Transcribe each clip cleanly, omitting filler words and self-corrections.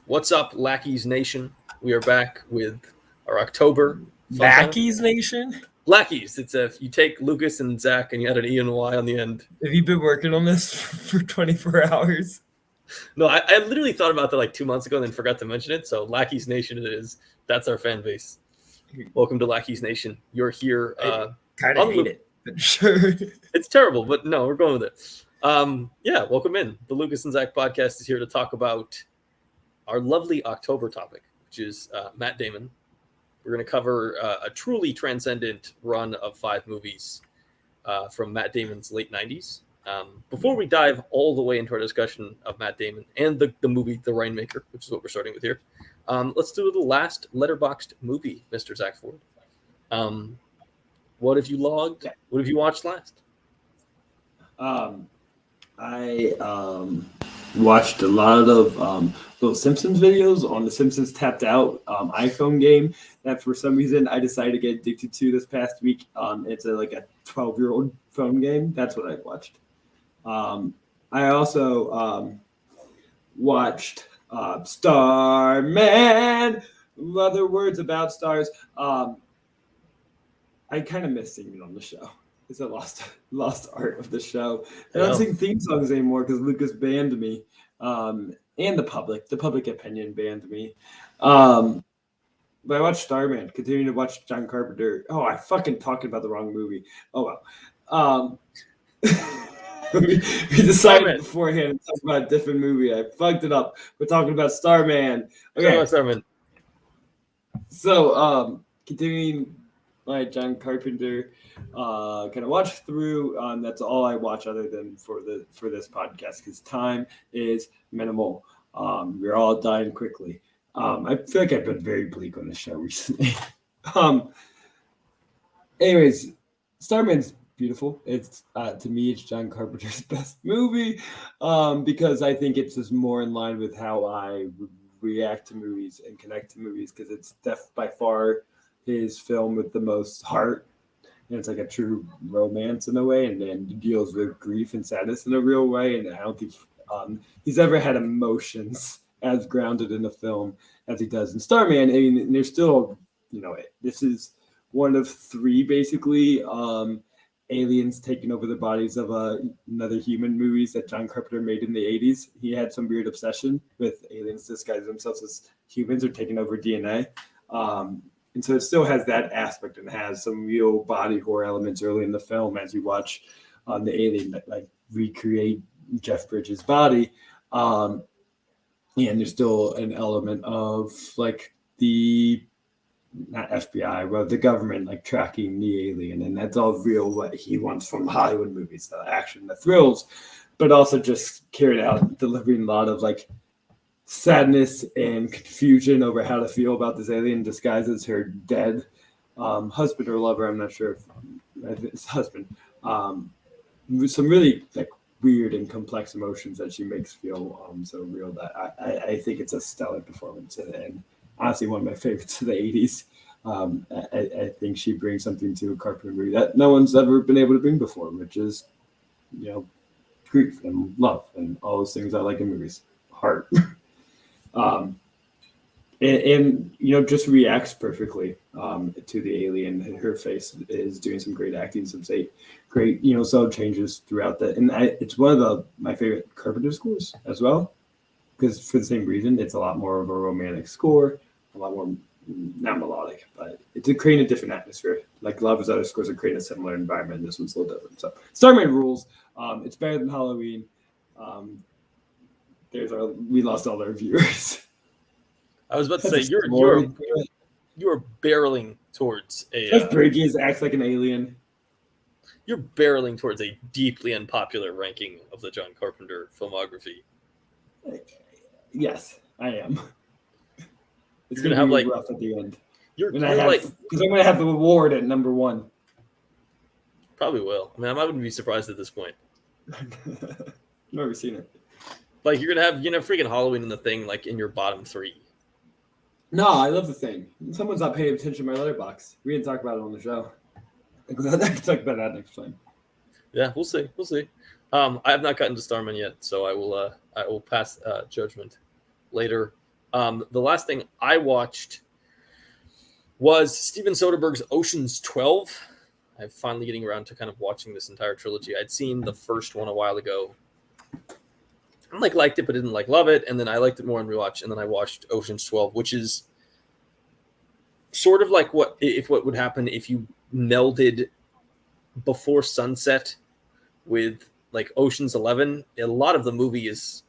What's up, Lackeys Nation? We are back with our October fun time. Lackeys Nation? Lackeys. It's if you take Lucas and Zack and you add an E and a Y on the end. Have you been working on this for 24 hours? No, I literally thought about that like 2 months ago and then forgot to mention it. So Lackeys Nation it is. That's our fan base. Welcome to Lackeys Nation. You're here. I kind of hate it, but sure. It's terrible, but no, we're going with it. Yeah, welcome in. The Lucas and Zack podcast is here to talk about our lovely October topic, which is Matt Damon. We're going to cover a truly transcendent run of 5 movies from Matt Damon's late 90s. Before we dive all the way into our discussion of Matt Damon and the movie The Rainmaker, which is what we're starting with here, let's do the last letterboxed movie, Mr. Zack Ford. What have you logged? What have you watched last? I watched a lot of those Simpsons videos on the Simpsons Tapped Out iPhone game that for some reason I decided to get addicted to this past week. It's like a 12-year-old phone game. That's what I watched. I also watched Starman. Other words about stars. I kind of miss singing on the show. It's a lost art of the show. I don't sing theme songs anymore because Lucas banned me, and the public opinion banned me. But I watched Starman, continuing to watch John Carpenter. Oh, I fucking talking about the wrong movie. Oh well. We decided beforehand to talk about a different movie. I fucked it up. We're talking about Starman. Okay, Starman. So continuing my John Carpenter kind of watch through. That's all I watch other than for this podcast because time is minimal. We're all dying quickly. I feel like I've been very bleak on the show recently. Anyways, Starman's beautiful. It's to me, it's John Carpenter's best movie because I think it's just more in line with how I react to movies and connect to movies because it's by far his film with the most heart. And it's like a true romance in a way, and then deals with grief and sadness in a real way. And I don't think he's ever had emotions as grounded in a film as he does in Starman. I mean, and there's still, this is one of 3 basically aliens taking over the bodies of another human movies that John Carpenter made in the 80s. He had some weird obsession with aliens disguising themselves as humans or taking over DNA. And so it still has that aspect and has some real body horror elements early in the film as you watch the alien that like recreate Jeff Bridges' body. And there's still an element of like not FBI, but the government like tracking the alien. And that's all real what he wants from Hollywood movies, the action, the thrills, but also just carried out, delivering a lot of like sadness and confusion over how to feel about this alien disguised as her dead husband or lover. I'm not sure if it's husband. Some really like weird and complex emotions that she makes feel so real that I think it's a stellar performance and honestly one of my favorites of the 80s. I think she brings something to a Carpenter movie that no one's ever been able to bring before, which is grief and love and all those things I like in movies. Heart. And just reacts perfectly to the alien. Her face is doing some great acting, some great subtle changes throughout that. And it's one of my favorite Carpenter scores as well, because for the same reason, it's a lot more of a romantic score, a lot more not melodic, but it's creating a different atmosphere. Like a lot of his other scores are creating a similar environment. This one's a little different. So Starman rules. It's better than Halloween. We lost all our viewers. I was about to say you're barreling towards a. Jeff Bridges acts like an alien. You're barreling towards a deeply unpopular ranking of the John Carpenter filmography. Yes, I am. It's gonna gonna have be rough at the end. Because I'm gonna have the award at number 1. Probably will. I mean, I wouldn't be surprised at this point. Never seen it. Like you're gonna have freaking Halloween in the Thing like in your bottom 3. No, I love The Thing. Someone's not paying attention to my letterbox. We didn't talk about it on the show. I can talk about that next time. Yeah, we'll see. I have not gotten to Starman yet, so I will pass judgment later The last thing I watched was Steven Soderbergh's Ocean's 12. I'm finally getting around to kind of watching this entire trilogy. I'd seen the first one a while ago. I liked it, but didn't love it. And then I liked it more on rewatch. And then I watched Ocean's 12, which is sort of like what would happen if you melded Before Sunset with like Ocean's 11. A lot of the movie is,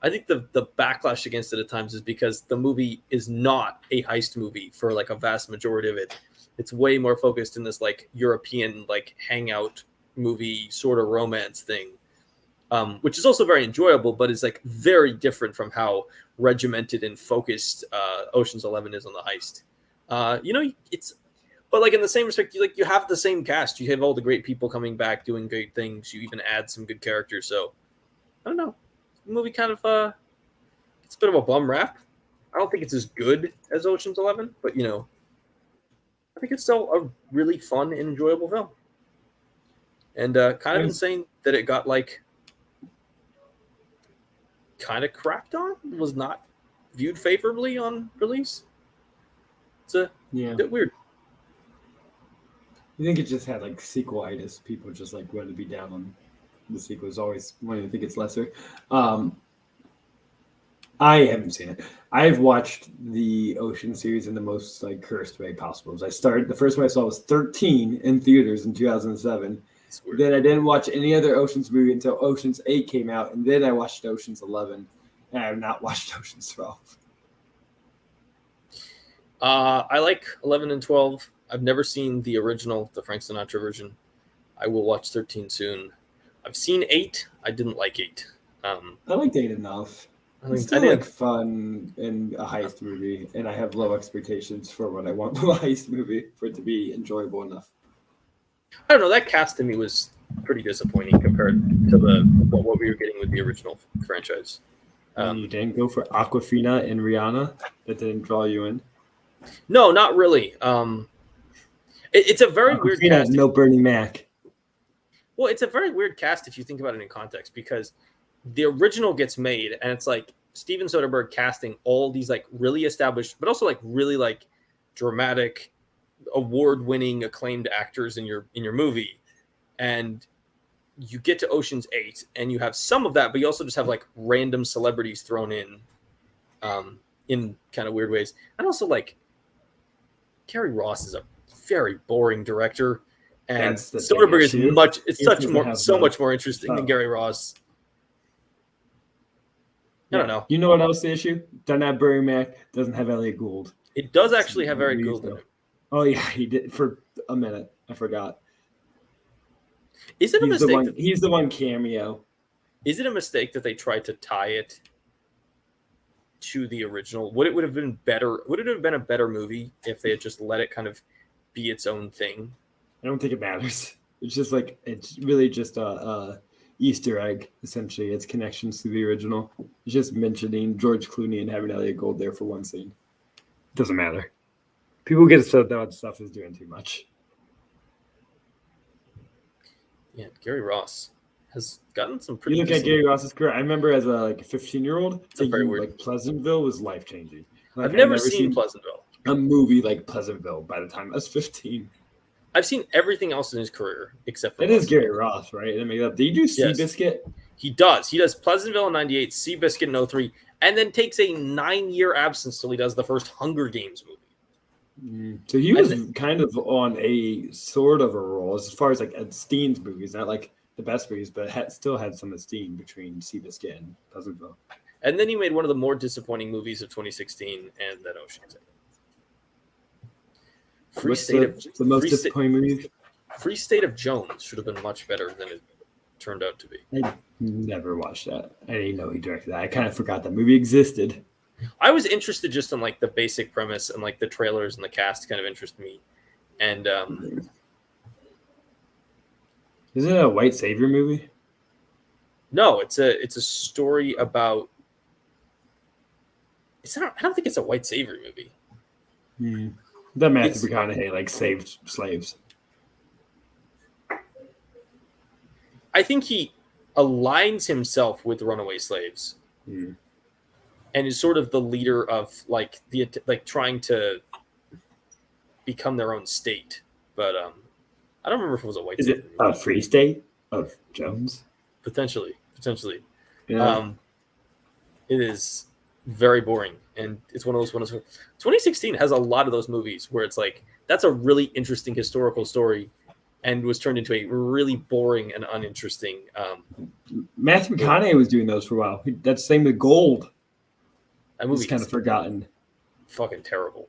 I think the backlash against it at times is because the movie is not a heist movie for like a vast majority of it. It's way more focused in this like European like hangout movie sort of romance thing, which is also very enjoyable, but is like very different from how regimented and focused Ocean's 11 is on the heist. But like in the same respect, you have the same cast. You have all the great people coming back doing great things. You even add some good characters. So I don't know. The movie kind of it's a bit of a bum rap. I don't think it's as good as Ocean's 11, but I think it's still a really fun and enjoyable film. And kind of insane that it got like kind of crapped on. It was not viewed favorably on release. It's a bit weird. You think it just had like sequelitis? People just like wanted to be down on the sequels, always wanting to think it's lesser. I haven't seen it. I've watched the Ocean series in the most like cursed way possible. As I started, the first one I saw was 13 in theaters in 2007. Then I didn't watch any other Ocean's movie until Ocean's 8 came out, and then I watched Ocean's 11, and I have not watched Ocean's 12. I like 11 and 12. I've never seen the original, the Frank Sinatra version. I will watch 13 soon. I've seen 8. I didn't like 8. I liked 8 enough. It's still like fun in a heist movie, and I have low expectations for what I want from a heist movie for it to be enjoyable enough. I don't know. That cast to me was pretty disappointing compared to what we were getting with the original franchise. You didn't go for Awkwafina and Rihanna? That didn't draw you in? No, not really. It's a very weird cast. No Bernie Mac. Well, it's a very weird cast if you think about it in context, because the original gets made and it's like Steven Soderbergh casting all these like really established, but also like really like dramatic, award-winning, acclaimed actors in your movie, and you get to Ocean's 8 and you have some of that, but you also just have like random celebrities thrown in kind of weird ways. And also like Gary Ross is a very boring director, and Soderbergh is so much more interesting than Gary Ross. I don't know. You know what else the issue? Doesn't have Bernie Mac, doesn't have Elliot Gould. It does actually have Elliot Gould in it. Oh yeah, he did for a minute. I forgot. Is it a mistake? He's the one cameo. Is it a mistake that they tried to tie it to the original? Would it have been better? Would it have been a better movie if they had just let it kind of be its own thing? I don't think it matters. It's just like it's really just a Easter egg, essentially. It's connections to the original. It's just mentioning George Clooney and having Elliot Gould there for one scene. Doesn't matter. People get upset that stuff is doing too much. Yeah, Gary Ross has gotten some pretty. You look at Gary Ross's career. I remember as a 15-year-old, like Pleasantville was life changing. I've never seen Pleasantville. A movie like Pleasantville by the time I was 15. I've seen everything else in his career except for it is Gary Ross, right? I mean, did he do Seabiscuit? He does. He does Pleasantville in 98, Seabiscuit in 03, and then takes a 9-year absence till he does the first Hunger Games movie. So he was kind of on a sort of a roll as far as like Steen's movies, not like the best movies, but still had some esteem between Seabiscuit and Pleasantville. And then he made one of the more disappointing movies of 2016, and then Ocean's 8. Free State of Jones should have been much better than it turned out to be. I never watched that. I didn't know he directed that. I kind of forgot that movie existed. I was interested just in like the basic premise, and like the trailers and the cast kind of interested me. And isn't it a white savior movie? No, it's a story about. I don't think it's a white savior movie. That Matthew McConaughey like saved slaves. I think he aligns himself with runaway slaves. and is sort of the leader of like trying to become their own state. But I don't remember if it was a white Is state. it a free state of Jones? Potentially. Yeah. It is very boring, and it's one of those 2016 has a lot of those movies where it's like that's a really interesting historical story and was turned into a really boring and uninteresting Matthew McConaughey was doing those for a while. That's the same with Gold. that movie It's kind is of forgotten. fucking terrible.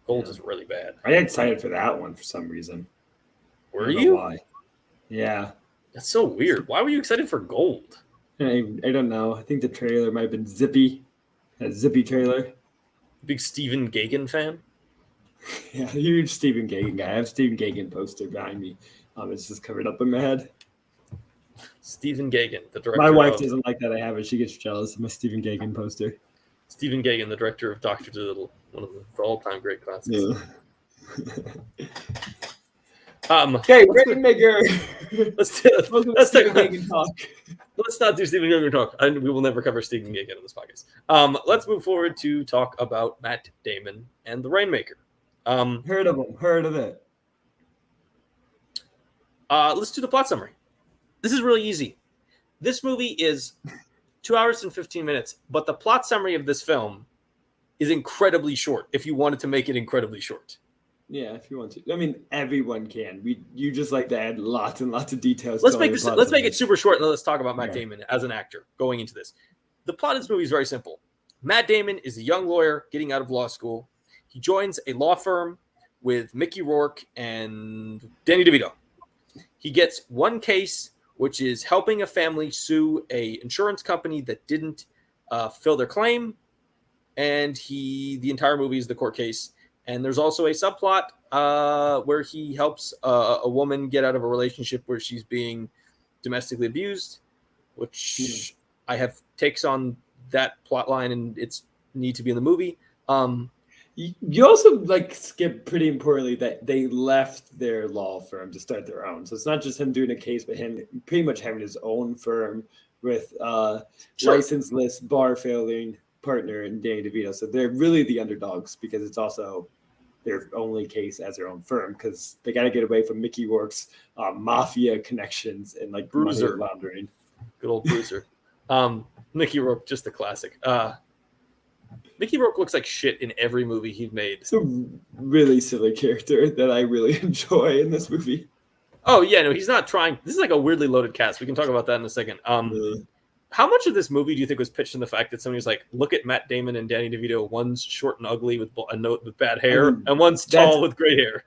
Gold is really bad. I got excited for that one for some reason. Were you? Why? Yeah. That's so weird. Why were you excited for Gold? I don't know. I think the trailer might have been zippy. A zippy trailer. Big Stephen Gaghan fan? Yeah, huge Stephen Gaghan guy. I have Stephen Gaghan poster behind me. It's just covered up in my head. Stephen Gaghan, the director. My wife doesn't like that I have it. She gets jealous of my Stephen Gaghan poster. Stephen Gaghan, the director of Dr. Dolittle, one of the all-time great classics. Yeah. Okay, Rainmaker. Let's not do Stephen Gaghan talk. We will never cover Stephen Gaghan in this podcast. Let's move forward to talk about Matt Damon and the Rainmaker. Heard of him? Heard of it? Let's do the plot summary. This is really easy. This movie is 2 hours and 15 minutes, but the plot summary of this film is incredibly short. If you wanted to make it incredibly short. Yeah, if you want to. I mean, everyone can. You just like to add lots and lots of details. Let's make it super short, and let's talk about Matt Damon as an actor going into this. The plot of this movie is very simple. Matt Damon is a young lawyer getting out of law school. He joins a law firm with Mickey Rourke and Danny DeVito. He gets one case, which is helping a family sue a insurance company that didn't fill their claim, and the entire movie is the court case. And there's also a subplot where he helps a woman get out of a relationship where she's being domestically abused, which I have takes on that plot line, and it's need to be in the movie. You also skip pretty importantly that they left their law firm to start their own. So it's not just him doing a case, but him pretty much having his own firm with licenseless bar failing partner and Danny DeVito. So they're really the underdogs because it's also their only case as their own firm because they got to get away from Mickey Rourke's mafia connections and Bruiser money laundering. Good old Bruiser. Mickey Rourke, just a classic. Mickey Rourke looks like shit in every movie he's made. It's a really silly character that I really enjoy in this movie. Oh yeah, no, he's not trying. This is like a weirdly loaded cast. We can talk about that in a second. How much of this movie do you think was pitched in the fact that somebody was like, look at Matt Damon and Danny DeVito, one's short and ugly with bad hair, and one's tall with great hair?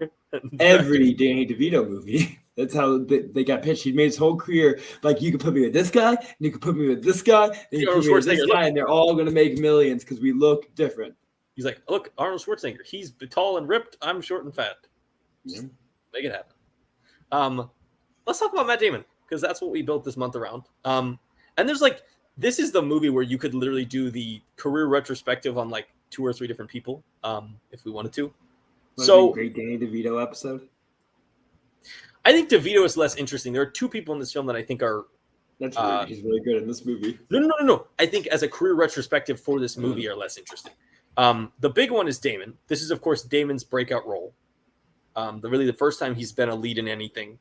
Every Danny DeVito movie. That's how they got pitched. He made his whole career you could put me with this guy, and you could put me with this guy, and you could put me with this guy, and they're all going to make millions because we look different. He's like, look, Arnold Schwarzenegger. He's tall and ripped. I'm short and fat. Just make it happen. Let's talk about Matt Damon because that's what we built this month around. And there's this is the movie where you could literally do the career retrospective on 2 or 3 different people if we wanted to. Great Danny DeVito episode. I think DeVito is less interesting. There are 2 people in this film that I think are. That's weird. He's really good in this movie. No. I think as a career retrospective for this movie are less interesting. The big one is Damon. This is, of course, Damon's breakout role. The first time he's been a lead in anything.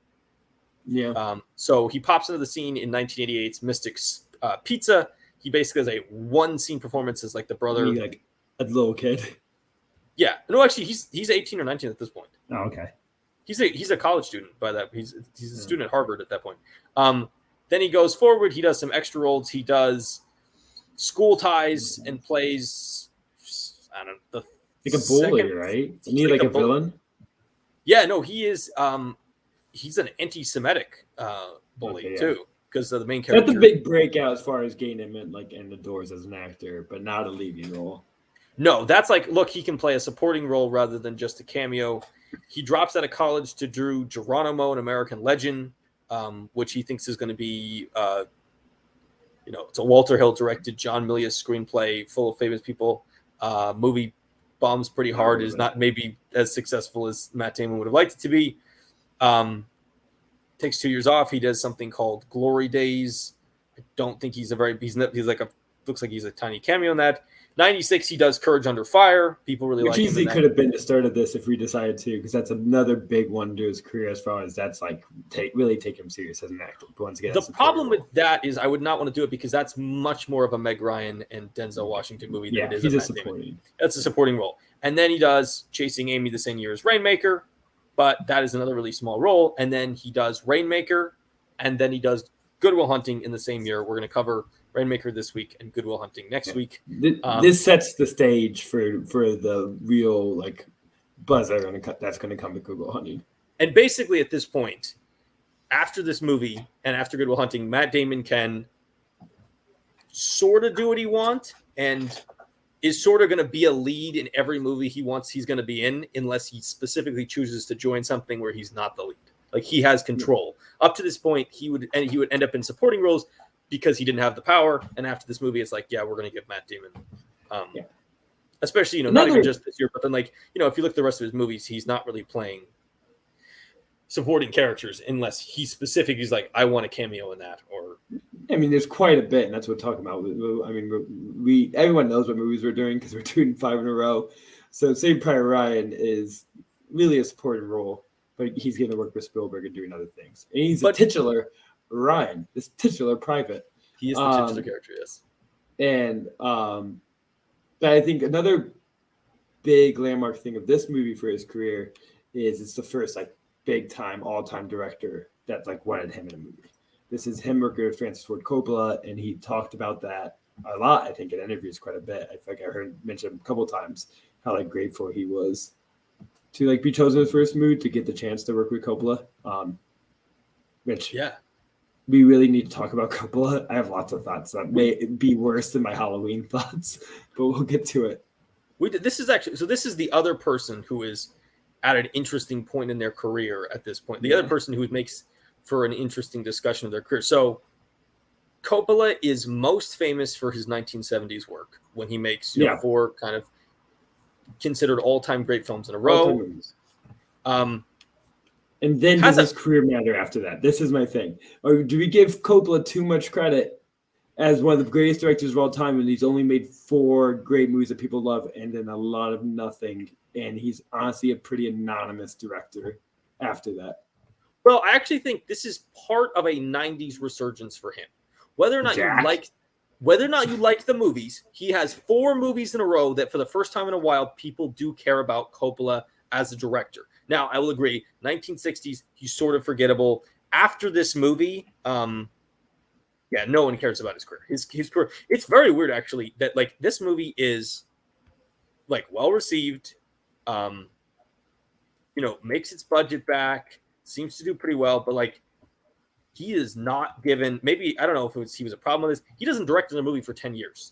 Yeah. So he pops into the scene in 1988's Mystic's Pizza. He basically has a one-scene performance as the brother. A little kid. Yeah. No, actually, he's 18 or 19 at this point. Oh, okay. He's a college student by that. He's a student at Harvard at that point. Then he goes forward. He does some extra roles. He does School Ties and plays. I don't know, a bully, right? Isn't he a villain? Yeah, no, he is. He's an anti-Semitic bully too, because the main character. That's a big breakout as far as getting him in the doors as an actor, but not a leading role. No, that's look, he can play a supporting role rather than just a cameo. He drops out of college to do Geronimo, an American Legend, which he thinks is going to be, it's a Walter Hill directed John Milius screenplay full of famous people. Movie bombs pretty hard. Is not maybe as successful as Matt Damon would have liked it to be. Takes 2 years off. He does something called Glory Days. I don't think he's like a looks like he's a tiny cameo in that. 96, he does Courage Under Fire. People really like him. Which easily could have been the start of this if we decided to, because that's another big one to his career as far as that's like really take him serious as an actor. But once again, the problem with that is I would not want to do it because that's much more of a Meg Ryan and Denzel Washington movie than it is. He's a supporting. That's a supporting role. And then he does Chasing Amy the same year as Rainmaker, but that is another really small role. And then he does Rainmaker, and then he does Good Will Hunting in the same year. We're going to cover Rainmaker this week and Good Will Hunting next week. This sets the stage for the real like buzz that's going to come to Good Will Hunting. And basically at this point, after this movie and after Good Will Hunting, Matt Damon can sort of do what he wants and is sort of going to be a lead in every movie he wants he's going to be in, unless he specifically chooses to join something where he's not the lead. Like he has control. Up to this point, he would end up in supporting roles because he didn't have the power. And after this movie, it's like, yeah, we're going to give Matt Damon, especially, not even just this year, but then like, if you look at the rest of his movies, he's not really playing supporting characters unless he's specific. He's like, I want a cameo in that. Or, I mean, there's quite a bit, and that's what we're talking about. I mean, everyone knows what movies we're doing because we're doing 5 in a row. So Saving Private Ryan is really a supporting role, but he's going to work with Spielberg and doing other things. And he's a titular Ryan, this titular private. He is the titular character, yes. And but I think another big landmark thing of this movie for his career is it's the first like big time all-time director that like wanted him in a movie. This is him working with Francis Ford Coppola, and he talked about that a lot, I think, in interviews quite a bit. I think I heard mentioned a couple of times how like grateful he was to like be chosen as first movie to get the chance to work with Coppola. Which we really need to talk about Coppola. I have lots of thoughts that may be worse than my Halloween thoughts, but we'll get to it. This is the other person who is at an interesting point in their career at this point. The other person who makes for an interesting discussion of their career. So Coppola is most famous for his 1970s work when he makes 4 kind of considered all-time great films in a row. And then does his career matter after that? This is my thing. Or do we give Coppola too much credit as one of the greatest directors of all time, and he's only made 4 great movies that people love and then a lot of nothing, and he's honestly a pretty anonymous director after that? Well, I actually think this is part of a 90s resurgence for him. Whether or not you like the movies, he has 4 movies in a row that for the first time in a while, people do care about Coppola as a director. Now, I will agree, 1960s, he's sort of forgettable. After this movie, no one cares about his career. His career. It's very weird, actually, that like this movie is like well received, makes its budget back, seems to do pretty well, but like he is not given. Maybe I don't know if he was a problem with this. He doesn't direct a movie for 10 years.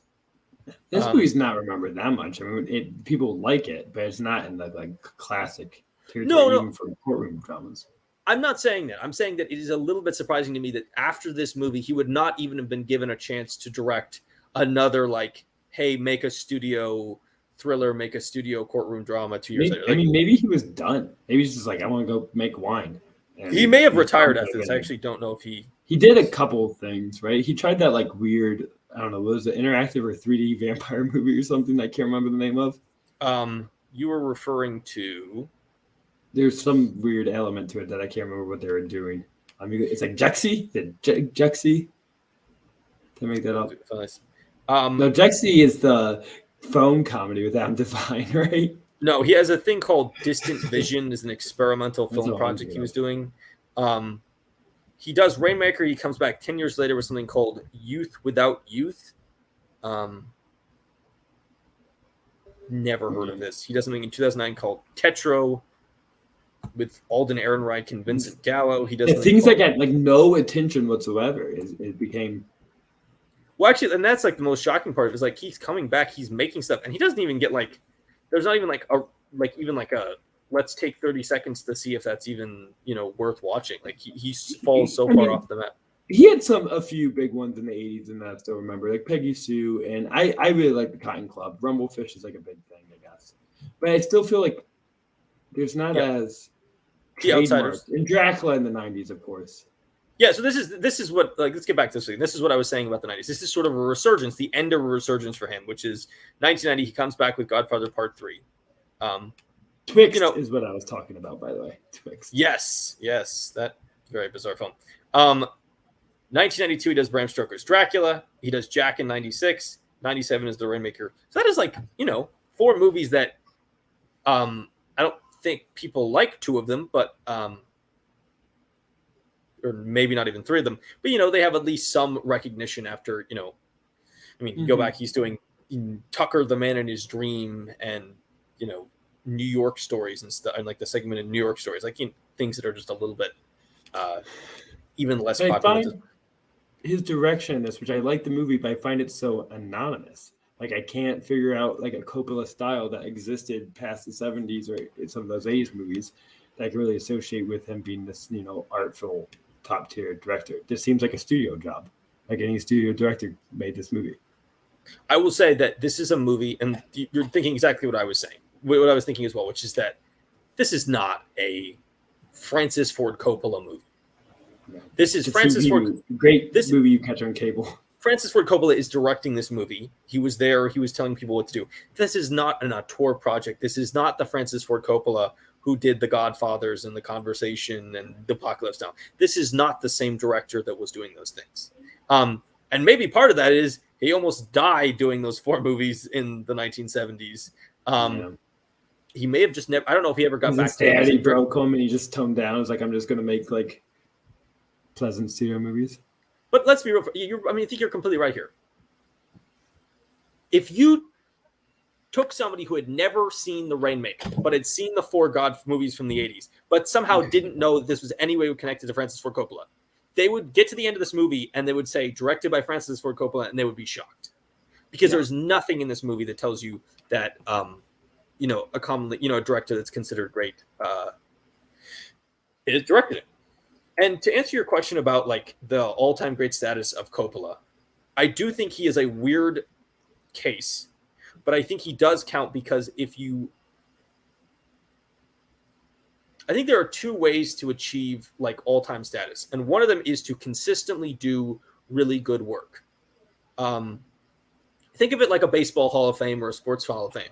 This movie's not remembered that much. I mean, people like it, but it's not in the like classic. Even for courtroom dramas. I'm not saying that. I'm saying that it is a little bit surprising to me that after this movie, he would not even have been given a chance to direct another like, hey, make a studio thriller, make a studio courtroom drama 2 years later. I mean, maybe he was done. Maybe he's just like, I want to go make wine. And he may have retired after this. I actually don't know if he did a couple things, right? He tried that like weird, I don't know, was it interactive or 3D vampire movie or something I can't remember the name of? You were referring to... There's some weird element to it that I can't remember what they were doing. I mean, it's like Jexy? Jexy? Did I make that up? No, Jexy is the phone comedy with Adam Devine, right? No, he has a thing called Distant Vision, is an experimental film project he was doing. He does Rainmaker. He comes back 10 years later with something called Youth Without Youth. Never heard of this. He does something in 2009 called Tetro with Alden Ehrenreich and Vincent Gallo. He does things that get like no attention whatsoever. It became... Well, actually, and that's like the most shocking part of it is like he's coming back, he's making stuff, and he doesn't even get like... There's not even like a let's take 30 seconds to see if that's even worth watching. Like he falls so far off the map. He had a few big ones in the 80s, and I still remember like Peggy Sue, and I really like the Cotton Club. Rumblefish is like a big thing, I guess, but I still feel like there's not as The Outsiders and Dracula in the 90s, of course. Yeah, so this is what, like, let's get back to this thing. This is what I was saying about the 90s. This is sort of a resurgence, the end of a resurgence for him, which is 1990. He comes back with Godfather Part 3. Twixt is what I was talking about, by the way. Twixt. Yes, that very bizarre film. 1992, he does Bram Stoker's Dracula. He does Jack in 96. 97 is The Rainmaker. So that is, like, 4 movies that I don't think people like 2 of them, but or maybe not even 3 of them. But, they have at least some recognition after, you go back, he's doing Tucker, the Man in His Dream, and, New York Stories and stuff, and like the segment in New York Stories, like things that are just a little bit even less popular. I find his direction in this, which I like the movie, but I find it so anonymous. Like, I can't figure out like a Coppola style that existed past the 70s or some of those 80s movies that I can really associate with him being this, artful top tier director. This seems like a studio job. Like any studio director made this movie. I will say that this is a movie, and you're thinking exactly what I was saying. What I was thinking as well, which is that this is not a Francis Ford Coppola movie. No. This is Francis Ford. Great movie you catch on cable. Francis Ford Coppola is directing this movie. He was there. He was telling people what to do. This is not an auteur project. This is not the Francis Ford Coppola who did The Godfathers and The Conversation and The Apocalypse Now. This is not the same director that was doing those things. And maybe part of that is he almost died doing those 4 movies in the 1970s. He may have just never. I don't know if he ever got back to it. He broke him and he just toned down. It was like, I'm just going to make like pleasant studio movies. But let's be real. I think you're completely right here. If you took somebody who had never seen The Rainmaker, but had seen the 4 God movies from the 80s, but somehow didn't know that this was any way connected to Francis Ford Coppola, they would get to the end of this movie and they would say, directed by Francis Ford Coppola, and they would be shocked. Because there's nothing in this movie that tells you that, a commonly, a director that's considered great is directed it. And to answer your question about like the all-time great status of Coppola, I do think he is a weird case, but I think he does count because I think there are 2 ways to achieve like all-time status. And one of them is to consistently do really good work. Think of it like a baseball Hall of Fame or a sports Hall of Fame.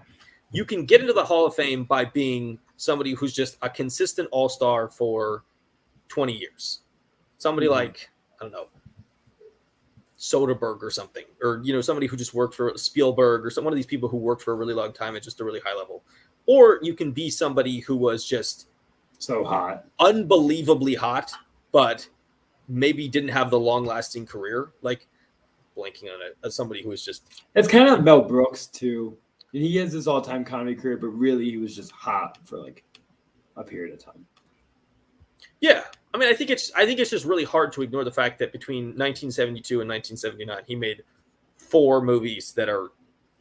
You can get into the Hall of Fame by being somebody who's just a consistent all-star for 20 years. Somebody like, I don't know, Soderbergh or something, or, somebody who just worked for Spielberg or one of these people who worked for a really long time at just a really high level. Or you can be somebody who was just so hot, unbelievably hot, but maybe didn't have the long-lasting career. Like, blanking on it, as somebody who was just... It's kind of Mel Brooks, too. He has his all-time comedy career, but really he was just hot for, like, a period of time. Yeah. I think it's just really hard to ignore the fact that between 1972 and 1979, he made 4 movies that are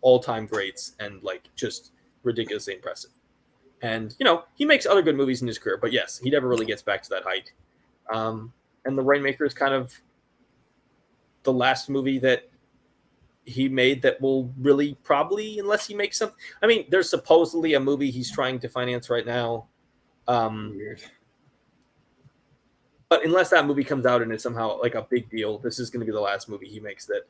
all-time greats and, like, just ridiculously impressive. And, he makes other good movies in his career, but yes, he never really gets back to that height. And The Rainmaker is kind of the last movie that he made that will really probably, unless he makes some... there's supposedly a movie he's trying to finance right now. Weird. But unless that movie comes out and it's somehow like a big deal, this is going to be the last movie he makes that,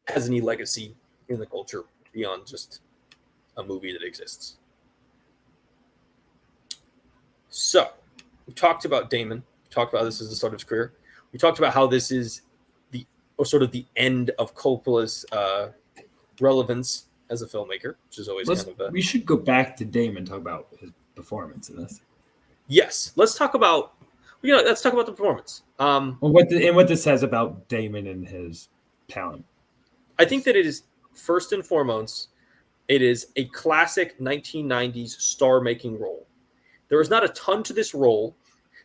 has any legacy in the culture beyond just a movie that exists. So, we talked about Damon. We talked about this as the start of his career. We talked about how this is sort of the end of Coppola's relevance as a filmmaker, which is always We should go back to Damon, talk about his performance in this. Yes, let's talk about the performance. What this says about Damon and his talent. I think that it is, first and foremost, it is a classic 1990s star-making role. There is not a ton to this role.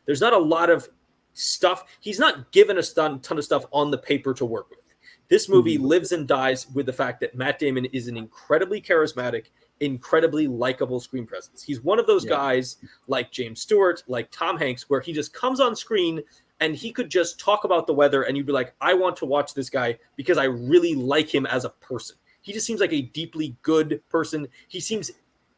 There's not a lot of stuff. He's not given a ton of stuff on the paper to work with. This movie lives and dies with the fact that Matt Damon is an incredibly charismatic, incredibly likable screen presence. He's one of those guys like James Stewart, like Tom Hanks, where he just comes on screen and he could just talk about the weather and you'd be like, I want to watch this guy because I really like him as a person. He just seems like a deeply good person. He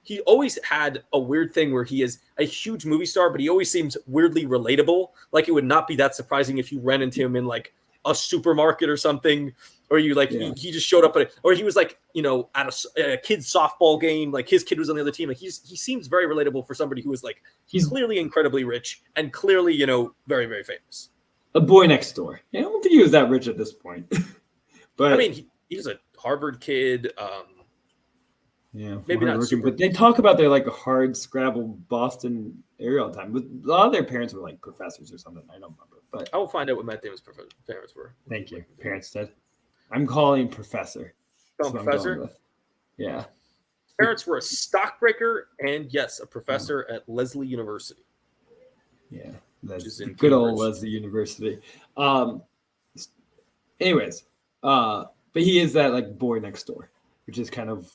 he always had a weird thing where he is a huge movie star, but he always seems weirdly relatable. Like it would not be that surprising if you ran into him in like a supermarket or something, or you like he just showed up or he was like, you know, at a kid's softball game, like his kid was on the other team. Like he seems very relatable for somebody who is like he's clearly incredibly rich and clearly, you know, very, very famous. A boy next door. I don't think he was that rich at this point. But I mean, he was a Harvard kid. Yeah, maybe not super. But they talk about their like hard scrabble Boston area all the time. But a lot of their parents were like professors or something. I don't remember. But I will find out what Matt Damon's parents were. Thank you. Parents said. I'm calling professor. Oh, professor? Yeah. Parents were a stockbreaker and yes, a professor at Lesley University. Yeah, that's in good old Lesley University. Anyways, but he is that like boy next door, which is kind of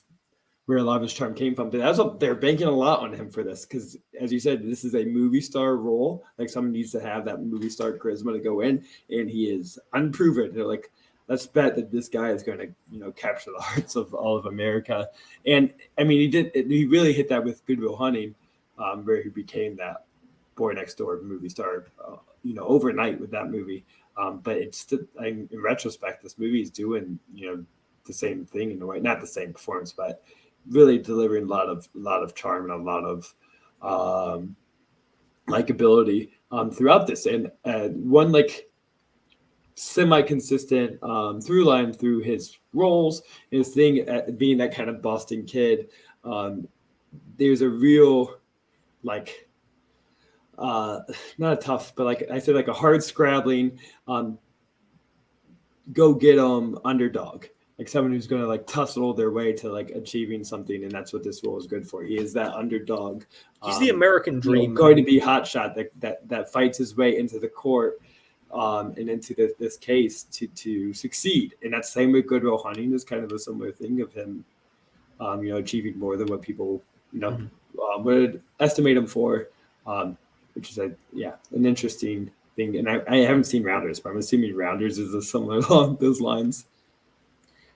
where a lot of his charm came from. But that's what they're banking a lot on him for this, because as you said, this is a movie star role. Like someone needs to have that movie star charisma to go in, and he is unproven. They're like, let's bet that this guy is going to, you know, capture the hearts of all of America. And I mean, he really hit that with Good Will Hunting, where he became that boy next door movie star, you know, overnight with that movie. But it's in retrospect, this movie is doing, you know, the same thing in a way, not the same performance, but really delivering a lot of charm and a lot of likability throughout this. And one like semi-consistent through line through his roles, his thing being that kind of Boston kid. There's a real like not a tough, but like I said, like a hard scrabbling, go get 'em underdog, like someone who's going to like tussle their way to like achieving something, and that's what this role is good for. He is that underdog. He's the American dream, you know, going to be hotshot that fights his way into the court and into this case to succeed. And that's the same with Good Will Hunting is kind of a similar thing of him, you know, achieving more than what people, you know, would estimate him for. Which is an interesting thing. And I haven't seen Rounders, but I'm assuming Rounders is similar along those lines.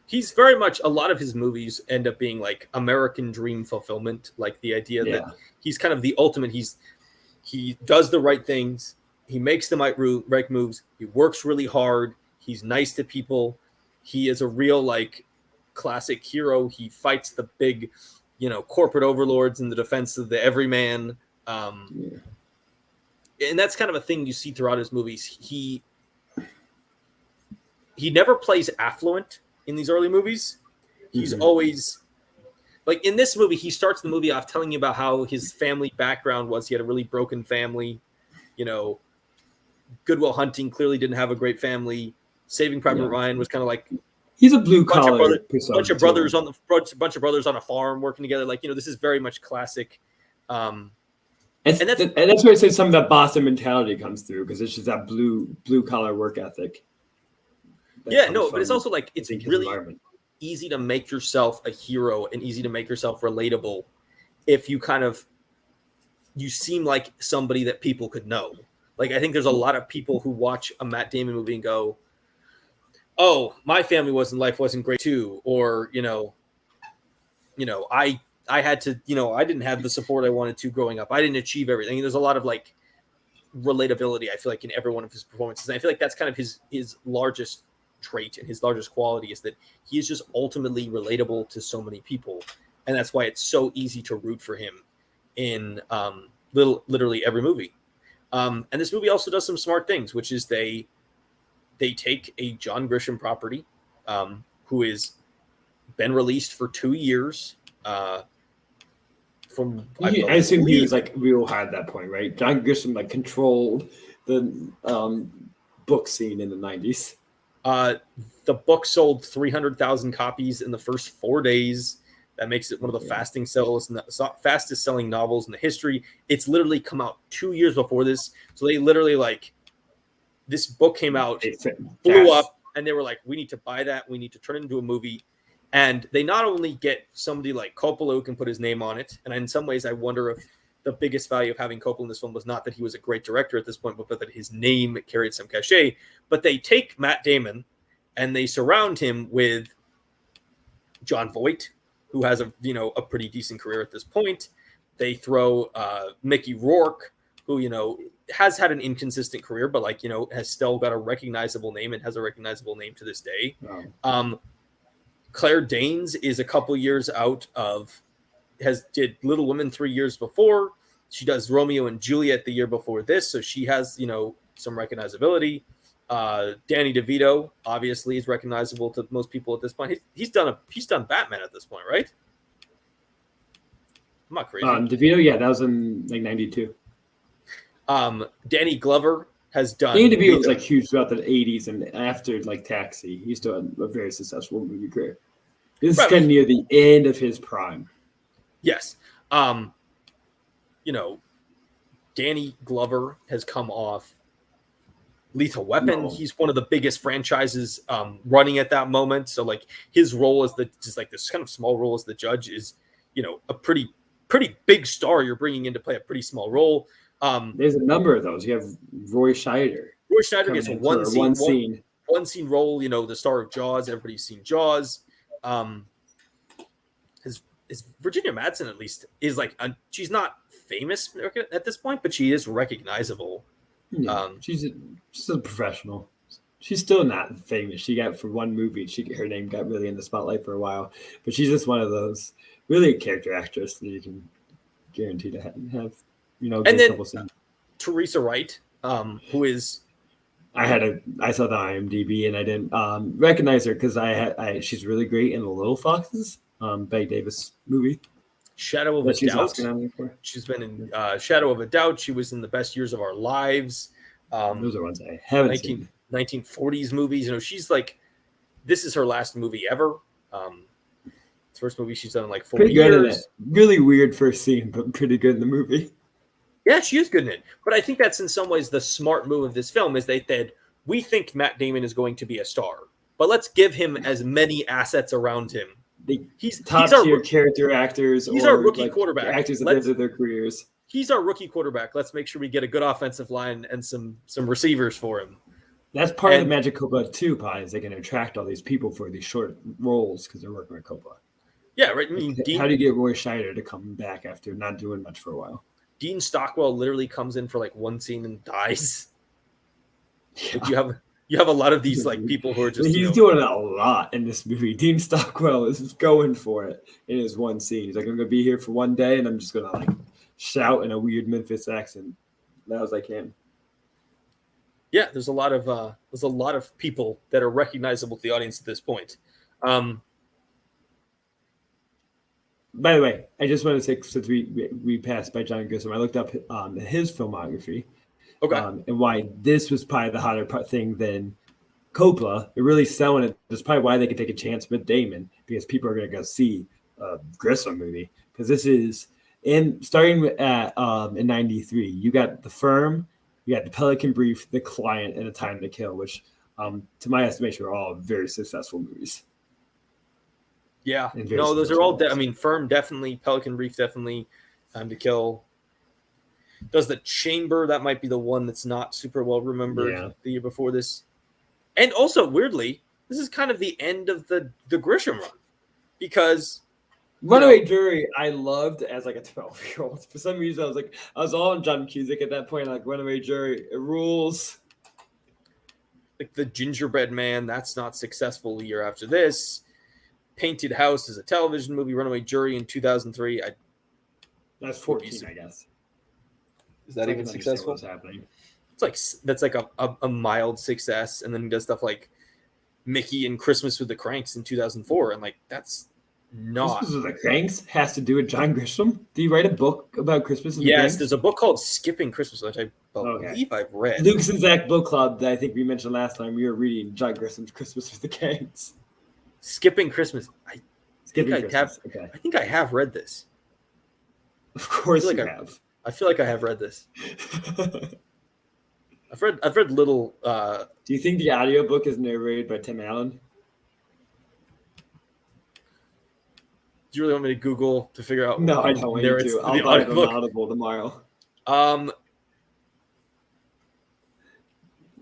He's very much, a lot of his movies end up being like American dream fulfillment, like the idea that he's kind of the ultimate. He does the right things. He makes the right moves. He works really hard. He's nice to people. He is a real like classic hero. He fights the big, you know, corporate overlords in the defense of the everyman. And that's kind of a thing you see throughout his movies. He never plays affluent in these early movies. He's always like in this movie, he starts the movie off telling you about how his family background was. He had a really broken family, you know, Good Will Hunting clearly didn't have a great family. Saving Private Ryan was kind of like he's a blue collar bunch of brothers on a farm working together. Like, you know, this is very much classic. And that's where I say some of that Boston mentality comes through, because it's just that blue collar work ethic. But it's also like it's really easy to make yourself a hero and easy to make yourself relatable if you you seem like somebody that people could know. Like, I think there's a lot of people who watch a Matt Damon movie and go, "Oh, my family life wasn't great too," or I had to, I didn't have the support I wanted to growing up. I didn't achieve everything. There's a lot of like relatability, I feel like, in every one of his performances. And I feel like that's kind of his largest trait and his largest quality is that he is just ultimately relatable to so many people. And that's why it's so easy to root for him in literally every movie. And this movie also does some smart things, which is they take a John Grisham property, who has been released for 2 years. I assume he was like real high at that point, right? John Grisham like controlled the book scene in the 90s. The book sold 300,000 copies in the first 4 days. That makes it one of the fastest selling novels in the history. It's literally come out 2 years before this. So they literally this book came out, blew up, and they were like, we need to buy that. We need to turn it into a movie. And they not only get somebody like Coppola who can put his name on it. And in some ways, I wonder if the biggest value of having Coppola in this film was not that he was a great director at this point, but that his name carried some cachet. But they take Matt Damon and they surround him with Jon Voight, who has a pretty decent career at this point. They throw Mickey Rourke, who has had an inconsistent career, but has still got a recognizable name and has a recognizable name to this day. Wow. Claire Danes is a couple years out of did Little Women 3 years before. She does Romeo and Juliet the year before this, so she has some recognizability. Danny DeVito obviously is recognizable to most people at this point. He's done Batman at this point, right? I'm not crazy. DeVito, yeah, that was in like 92. Danny Glover has done. Danny DeVito was like huge throughout the 80s, and after like Taxi, he still had a very successful movie career. This is kind of near the end of his prime. Yes. Danny Glover has come off Lethal Weapon. No. He's one of the biggest franchises running at that moment. So like his role as this kind of small role as the judge is, a pretty big star you're bringing in to play a pretty small role. There's a number of those. You have Roy Scheider. Roy Scheider gets one scene role. The star of Jaws. Everybody's seen Jaws. Is Virginia Madsen at least is she's not famous at this point, but she is recognizable. Yeah, she's a professional. She's still not famous. She got for one movie. Her name got really in the spotlight for a while, but she's just one of those really a character actress that you can guarantee to have. And then Teresa Wright, who is. I saw the IMDb and I didn't recognize her because she's really great in The Little Foxes. Betty Davis movie. Shadow of a Doubt. She's been in Shadow of a Doubt. She was in The Best Years of Our Lives. Those are ones I haven't seen. 1940s movies. She's this is her last movie ever. First movie she's done in 4 pretty years. Good in it. Really weird first scene, but pretty good in the movie. Yeah, she is good in it. But I think that's in some ways the smart move of this film is they said, we think Matt Damon is going to be a star, but let's give him as many assets around him. He's top-tier character actors. He's our rookie quarterback. Actors at the end of their careers. He's our rookie quarterback. Let's make sure we get a good offensive line and some receivers for him. That's part of the magic of Coppola too, is they can attract all these people for these short roles because they're working with Coppola. Yeah, right. How do you get Roy Scheider to come back after not doing much for a while? Dean Stockwell literally comes in for one scene and dies. Yeah. You have a lot of these people who are just. He's doing a lot in this movie. Dean Stockwell is going for it in his one scene. He's I'm going to be here for one day, and I'm just going to shout in a weird Memphis accent. That was him. Yeah, there's a lot of people that are recognizable to the audience at this point. By the way, I just want to say, since we passed by John Grisham, I looked up his filmography. Okay. And why this was probably the hotter thing than Coppola. They're really selling it. That's probably why they could take a chance with Damon, because people are going to go see a Grisham movie. Because this is starting at in '93. You got The Firm, you got The Pelican Brief, The Client, and A Time to Kill, which, to my estimation, are all very successful movies. Yeah. No, those are all. Firm definitely, Pelican Brief definitely, Time to Kill. Does The Chamber, that might be the one that's not super well remembered the year before this. And also, weirdly, this is kind of the end of the Grisham run. Because Runaway Jury, I loved as a 12-year-old. For some reason, I was all on John Cusack at that point, Runaway Jury, it rules. The Gingerbread Man, that's not successful the year after this. Painted House is a television movie. Runaway Jury in 2003. That's 14, I guess. Is that even successful? What's happening? That's a mild success, and then he does stuff like Mickey and Christmas with the Cranks in 2004, and that's not. Christmas with the Cranks has to do with John Grisham. Do you write a book about Christmas? With the Cranks? There's a book called Skipping Christmas, which I believe I've read. Lucas and Zack book club that I think we mentioned last time. We were reading John Grisham's Christmas with the Cranks. Skipping Christmas. I think I have read this. Of course, you have. I feel like I have read this. I've read little. Do you think the audiobook is narrated by Tim Allen? Do you really want me to Google to figure out? No, I don't want you to. I'll buy it on Audible tomorrow.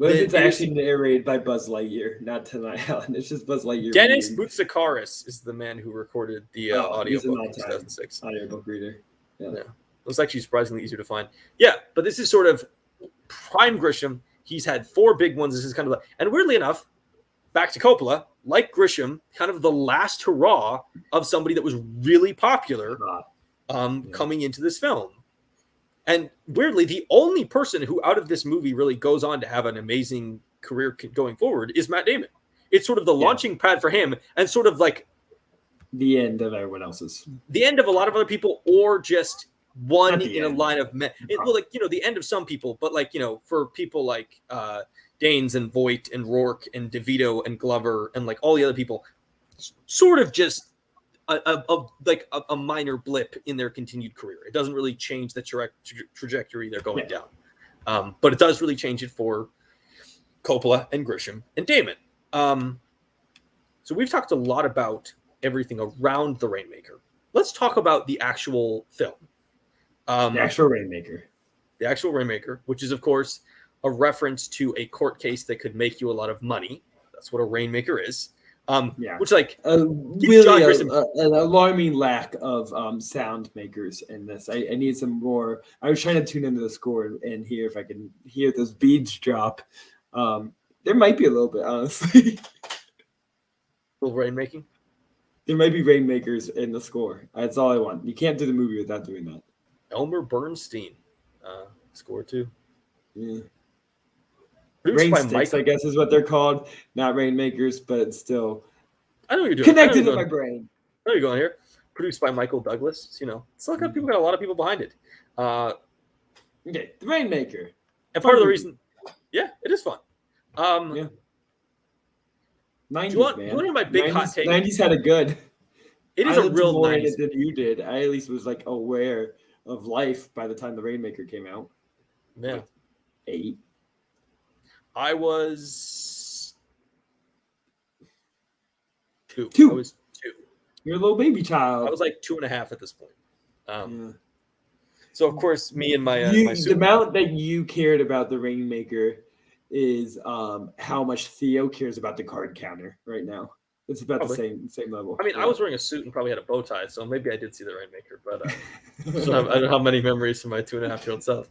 What if it's actually narrated by Buzz Lightyear, not Tim Allen? It's just Buzz Lightyear. Dennis Boutsikaris is the man who recorded the audiobook in 2006. Audiobook reader. Yeah. It was actually surprisingly easier to find. Yeah, but this is sort of prime Grisham. He's had 4 big ones. This is kind of and weirdly enough, back to Coppola, like Grisham, kind of the last hurrah of somebody that was really popular coming into this film. And weirdly, the only person who out of this movie really goes on to have an amazing career going forward is Matt Damon. It's sort of the launching pad for him and sort of like the end of everyone else's. The end of a lot of other people, or just one in a line of men. The end of some people, but for people like Danes and Voight and Rourke and DeVito and Glover and like all the other people, sort of just a minor blip in their continued career. It doesn't really change the trajectory they're going down. But it does really change it for Coppola and Grisham and Damon. So we've talked a lot about everything around the Rainmaker. Let's talk about the actual film. The actual Rainmaker. The actual Rainmaker, which is, of course, a reference to a court case that could make you a lot of money. That's what a Rainmaker is. Which really an alarming lack of sound makers in this. I need some more. I was trying to tune into the score and hear if I can hear those beads drop. There might be a little bit, honestly. A little rainmaking? There might be Rainmakers in the score. That's all I want. You can't do the movie without doing that. Elmer Bernstein, score 2. Yeah. Rain sticks, I guess, is what they're called. Not Rainmakers, but it's still I know what you're doing. Connected to my brain. I know you're going here. Produced by Michael Douglas. It's like people got a lot of people behind it. Okay, the Rainmaker. And part of the reason, it is fun. 90s, do you want man. to hear my big hot take? 90s had a good. It is a real more 90s. in it than you did. I at least was aware of life by the time the Rainmaker came out. Yeah. 8. I was 2. 2. I was 2. You're a little baby child. I was like 2.5 at this point. So of course, me and my the amount that you cared about the Rainmaker is how much Theo cares about the card counter right now. It's about the same level. I mean, I was wearing a suit and probably had a bow tie, so maybe I did see the Rainmaker, but I don't have many memories from my 2.5-year-old self.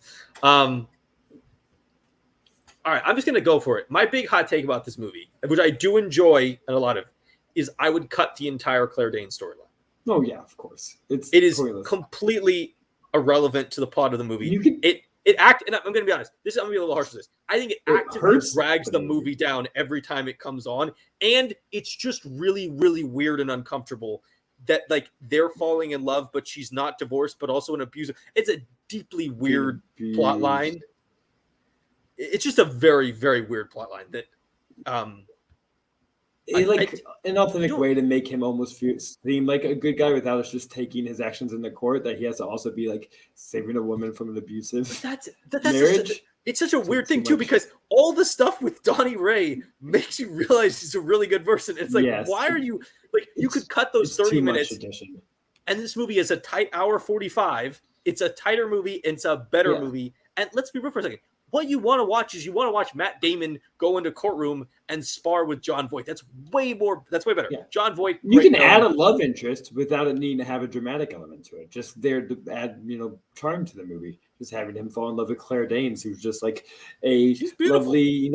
All right, I'm just going to go for it. My big hot take about this movie, which I do enjoy and a lot of, is I would cut the entire Claire Danes storyline. Oh, yeah, of course. It is completely irrelevant to the plot of the movie. And I'm going to be honest, I'm going to be a little harsh with this. I think it actively drags the movie down every time it comes on. And it's just really, really weird and uncomfortable that they're falling in love, but she's not divorced, but also an abuser. It's a deeply weird plot line. It's just a very, very weird plot line that an authentic way to make him almost seem like a good guy without us just taking his actions in the court, that he has to also be saving a woman from an abusive marriage. It's such a weird thing too, because all the stuff with Donnie Ray makes you realize he's a really good person. It's why are you you could cut those 30 minutes and this movie is a tight hour 45. It's a tighter movie. It's a better movie. And let's be real for a second. What you want to watch is Matt Damon go into courtroom and spar with John Voight. That's way better. Yeah. John Voight. You can add a love interest without it needing to have a dramatic element to it. Just there to add, charm to the movie. Just having him fall in love with Claire Danes, who's just a lovely,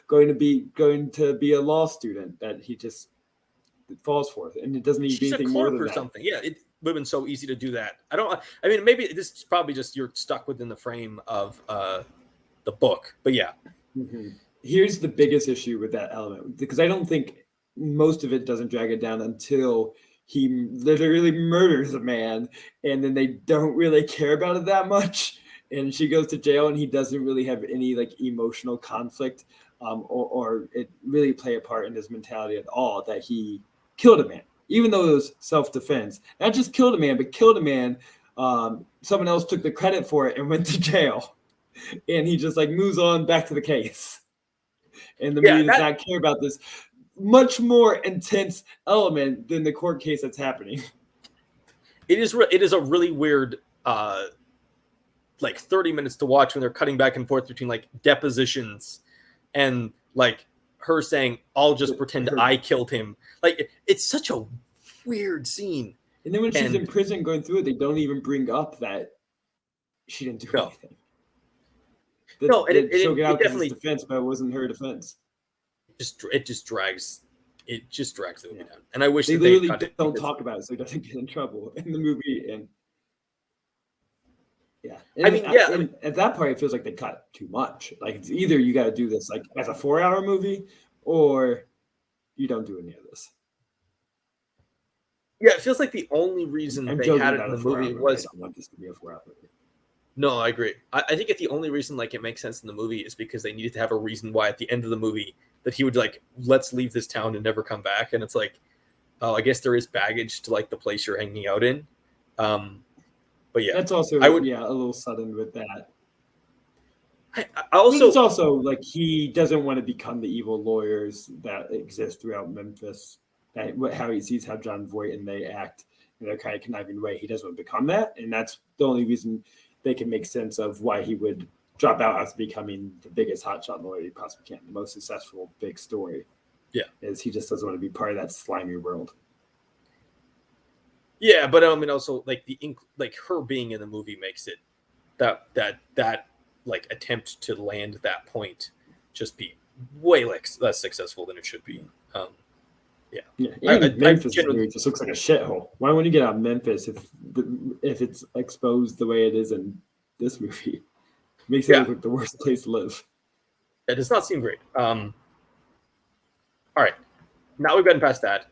going to be a law student that he just falls for, and it doesn't need anything more than that. Something. Yeah, it would have been so easy to do that. I mean, maybe this is probably just you're stuck within the frame of the book, but yeah. Mm-hmm. Here's the biggest issue with that element, because I don't think most of it doesn't drag it down until he literally murders a man, and then they don't really care about it that much, and she goes to jail, and he doesn't really have any emotional conflict or it really play a part in his mentality at all, that he killed a man, even though it was self-defense. Not just killed a man, but killed a man. Someone else took the credit for it and went to jail. And he just moves on back to the case. And the movie does not care about this much more intense element than the court case that's happening. It is a really weird 30 minutes to watch when they're cutting back and forth between depositions and like her saying, "I'll just pretend I killed him." Like it's such a weird scene. And then when she's in prison going through it, they don't even bring up that she didn't do anything. She'll get out in defense, but it wasn't her defense. It just drags the movie down. And I wish they literally don't talk about it so he doesn't get in trouble in the movie. And at that point, it feels like they cut too much. Like it's either you got to do this like as a 4-hour movie, or you don't do any of this. Yeah, it feels like the only reason they had it in the movie was. I want this to be a 4-hour movie. No, I agree. I think the only reason like it makes sense in the movie is because they needed to have a reason why at the end of the movie that he would like, let's leave this town and never come back. And it's like, oh, I guess there is baggage to like the place you're hanging out in. But yeah, that's also a little sudden with that. I also it's also like he doesn't want to become the evil lawyers that exist throughout Memphis. How he sees how John Voight and they act in their kind of conniving way. He doesn't want to become that, and that's the only reason they can make sense of why he would drop out after becoming the biggest hotshot lawyer he possibly can, the most successful big story. Yeah, is he just doesn't want to be part of that slimy world. Yeah, but I mean, also like her being in the movie makes it that like attempt to land that point just be way less successful than it should be. Memphis just looks like a shithole. Why wouldn't you get out of Memphis if it's exposed the way it is in this movie? It makes it look like the worst place to live. It does not seem great. All right, now we've gotten past that.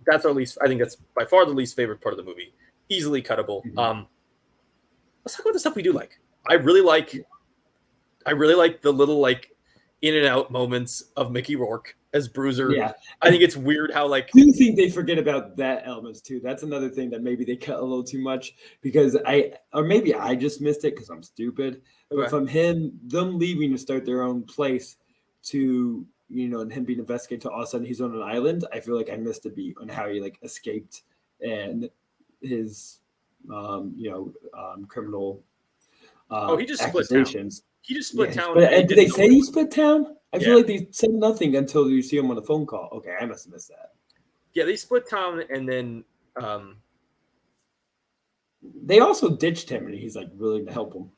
That's our least. I think that's by far the least favorite part of the movie. Easily cuttable. Mm-hmm. Let's talk about the stuff we do like. I really like the little like in and out moments of Mickey Rourke as Bruiser. Yeah, I think it's weird how like. I do think they forget about that elements too. That's another thing that maybe they cut a little too much because maybe I just missed it because I'm stupid. But from them leaving to start their own place to. And him being investigated to all of a sudden he's on an island. I feel like I missed a beat on how he like escaped and his, criminal. He just split town. He just split town. But did they say he split town? I feel like they said nothing until you see him on the phone call. Okay, I must have missed that. Yeah, they split town and then. They also ditched him and he's like willing to help him.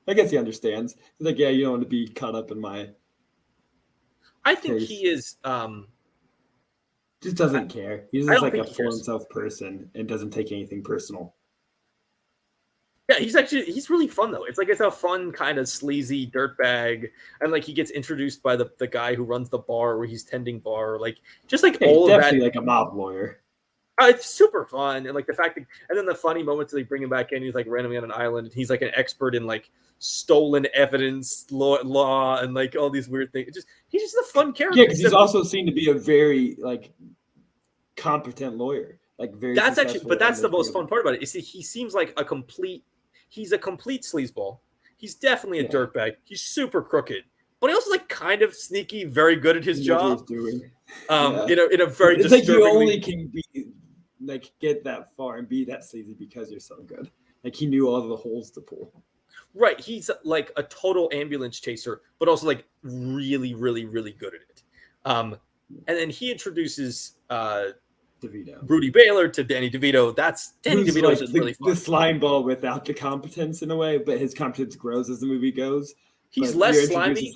I guess he understands. He's like, yeah, you don't want to be caught up in my. I think he is just doesn't care. He's just like a full himself person and doesn't take anything personal. Yeah, he's really fun though. It's like it's a fun kind of sleazy dirtbag, and like he gets introduced by the guy who runs the bar where he's tending bar, like just like all of that. Like a mob lawyer. It's super fun, and like the fact that, and then the funny moments they bring him back in. He's like randomly on an island, and he's like an expert in like stolen evidence law and like all these weird things. He's just a fun character. Yeah, because he's also seen to be a very like competent lawyer. Like very. That's actually, but that's the most fun part about it. Is he seems like he's a complete sleazeball. He's definitely a dirtbag. He's super crooked, but he also like kind of sneaky, very good at his job. In a very it's like you only can be like get that far and be that sleazy because you're so good. Like he knew all of the holes to pull. Right, he's like a total ambulance chaser, but also like really, really, really good at it. And then he introduces Devito, Rudy Baylor to Danny DeVito. Danny DeVito like is really fun. The slime ball without the competence in a way, but his competence grows as the movie goes. He's less slimy.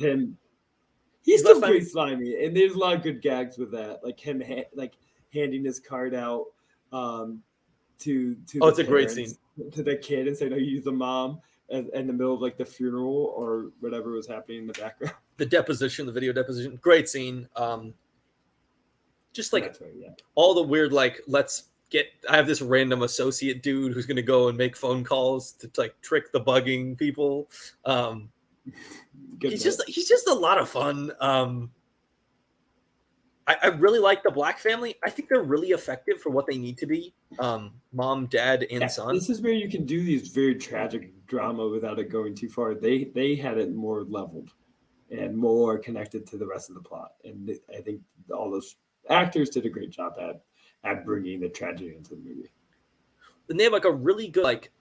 He's still pretty slimy, and there's a lot of good gags with that, like him handing his card out to it's a great scene to the kid and saying, "No, use the mom." In the middle of like the funeral or whatever was happening in the background. The video deposition, great scene. Just like all the weird, like, I have this random associate dude who's going to go and make phone calls to like trick the bugging people. He's just a lot of fun. I really like the Black family. I think they're really effective for what they need to be. Mom, dad, and son. This is where you can do these very tragic drama without it going too far. They had it more leveled and more connected to the rest of the plot. And I think all those actors did a great job at bringing the tragedy into the movie. And they have like a really good, like,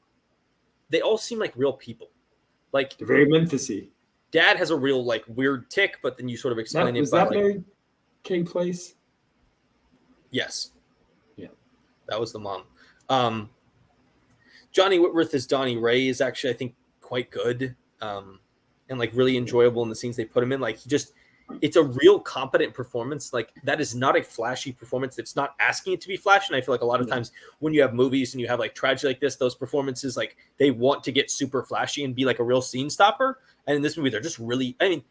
they all seem like real people. Like they're very Memphis-y. dad has a real like weird tick, but then you sort of explain Was it by that like, Mary Kay Place? yes, Yeah, that was the mom. Johnny Whitworth as Donnie Ray is actually, I think, quite good, and like really enjoyable in the scenes they put him in. Like it's a real competent performance. Like that is not a flashy performance. It's not asking it to be flashy. And I feel like a lot of times when you have movies and you have like tragedy like this, those performances, like they want to get super flashy and be like a real scene stopper. And in this movie, they're just really, I mean,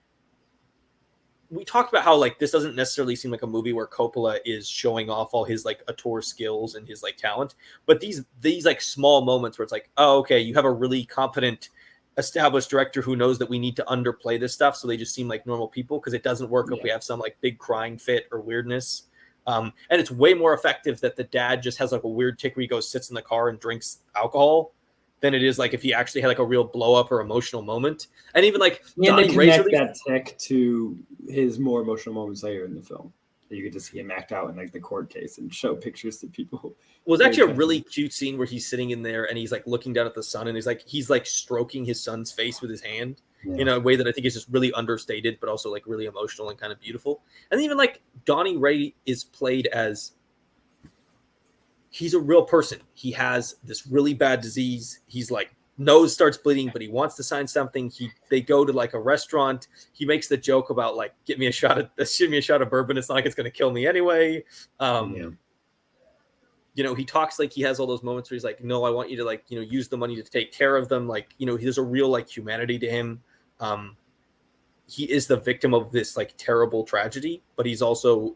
we talked about how like this doesn't necessarily seem like a movie where Coppola is showing off all his like auteur skills and his like talent, but these like small moments where it's like, oh, okay, you have a really competent established director who knows that we need to underplay this stuff, so they just seem like normal people, because it doesn't work if we have some like big crying fit or weirdness. And it's way more effective that the dad just has like a weird tick where he goes, sits in the car and drinks alcohol, than it is like if he actually had like a real blow up or emotional moment. And even like Donnie connect that tick to his more emotional moments later in the film. You get to see him act out in like the court case and show pictures to people. Well, it's actually a really cute scene where he's sitting in there and he's like looking down at the sun, and he's like stroking his son's face with his hand in a way that I think is just really understated, but also like really emotional and kind of beautiful. And even like Donnie Ray is played as, he's a real person. He has this really bad disease. He's like, nose starts bleeding, but he wants to sign something. They go to like a restaurant. He makes the joke about like, give me a shot of bourbon. It's not like it's going to kill me anyway. You know, he talks like he has all those moments where he's like, no, I want you to like, you know, use the money to take care of them. Like, you know, there's a real like humanity to him. He is the victim of this like terrible tragedy, but he's also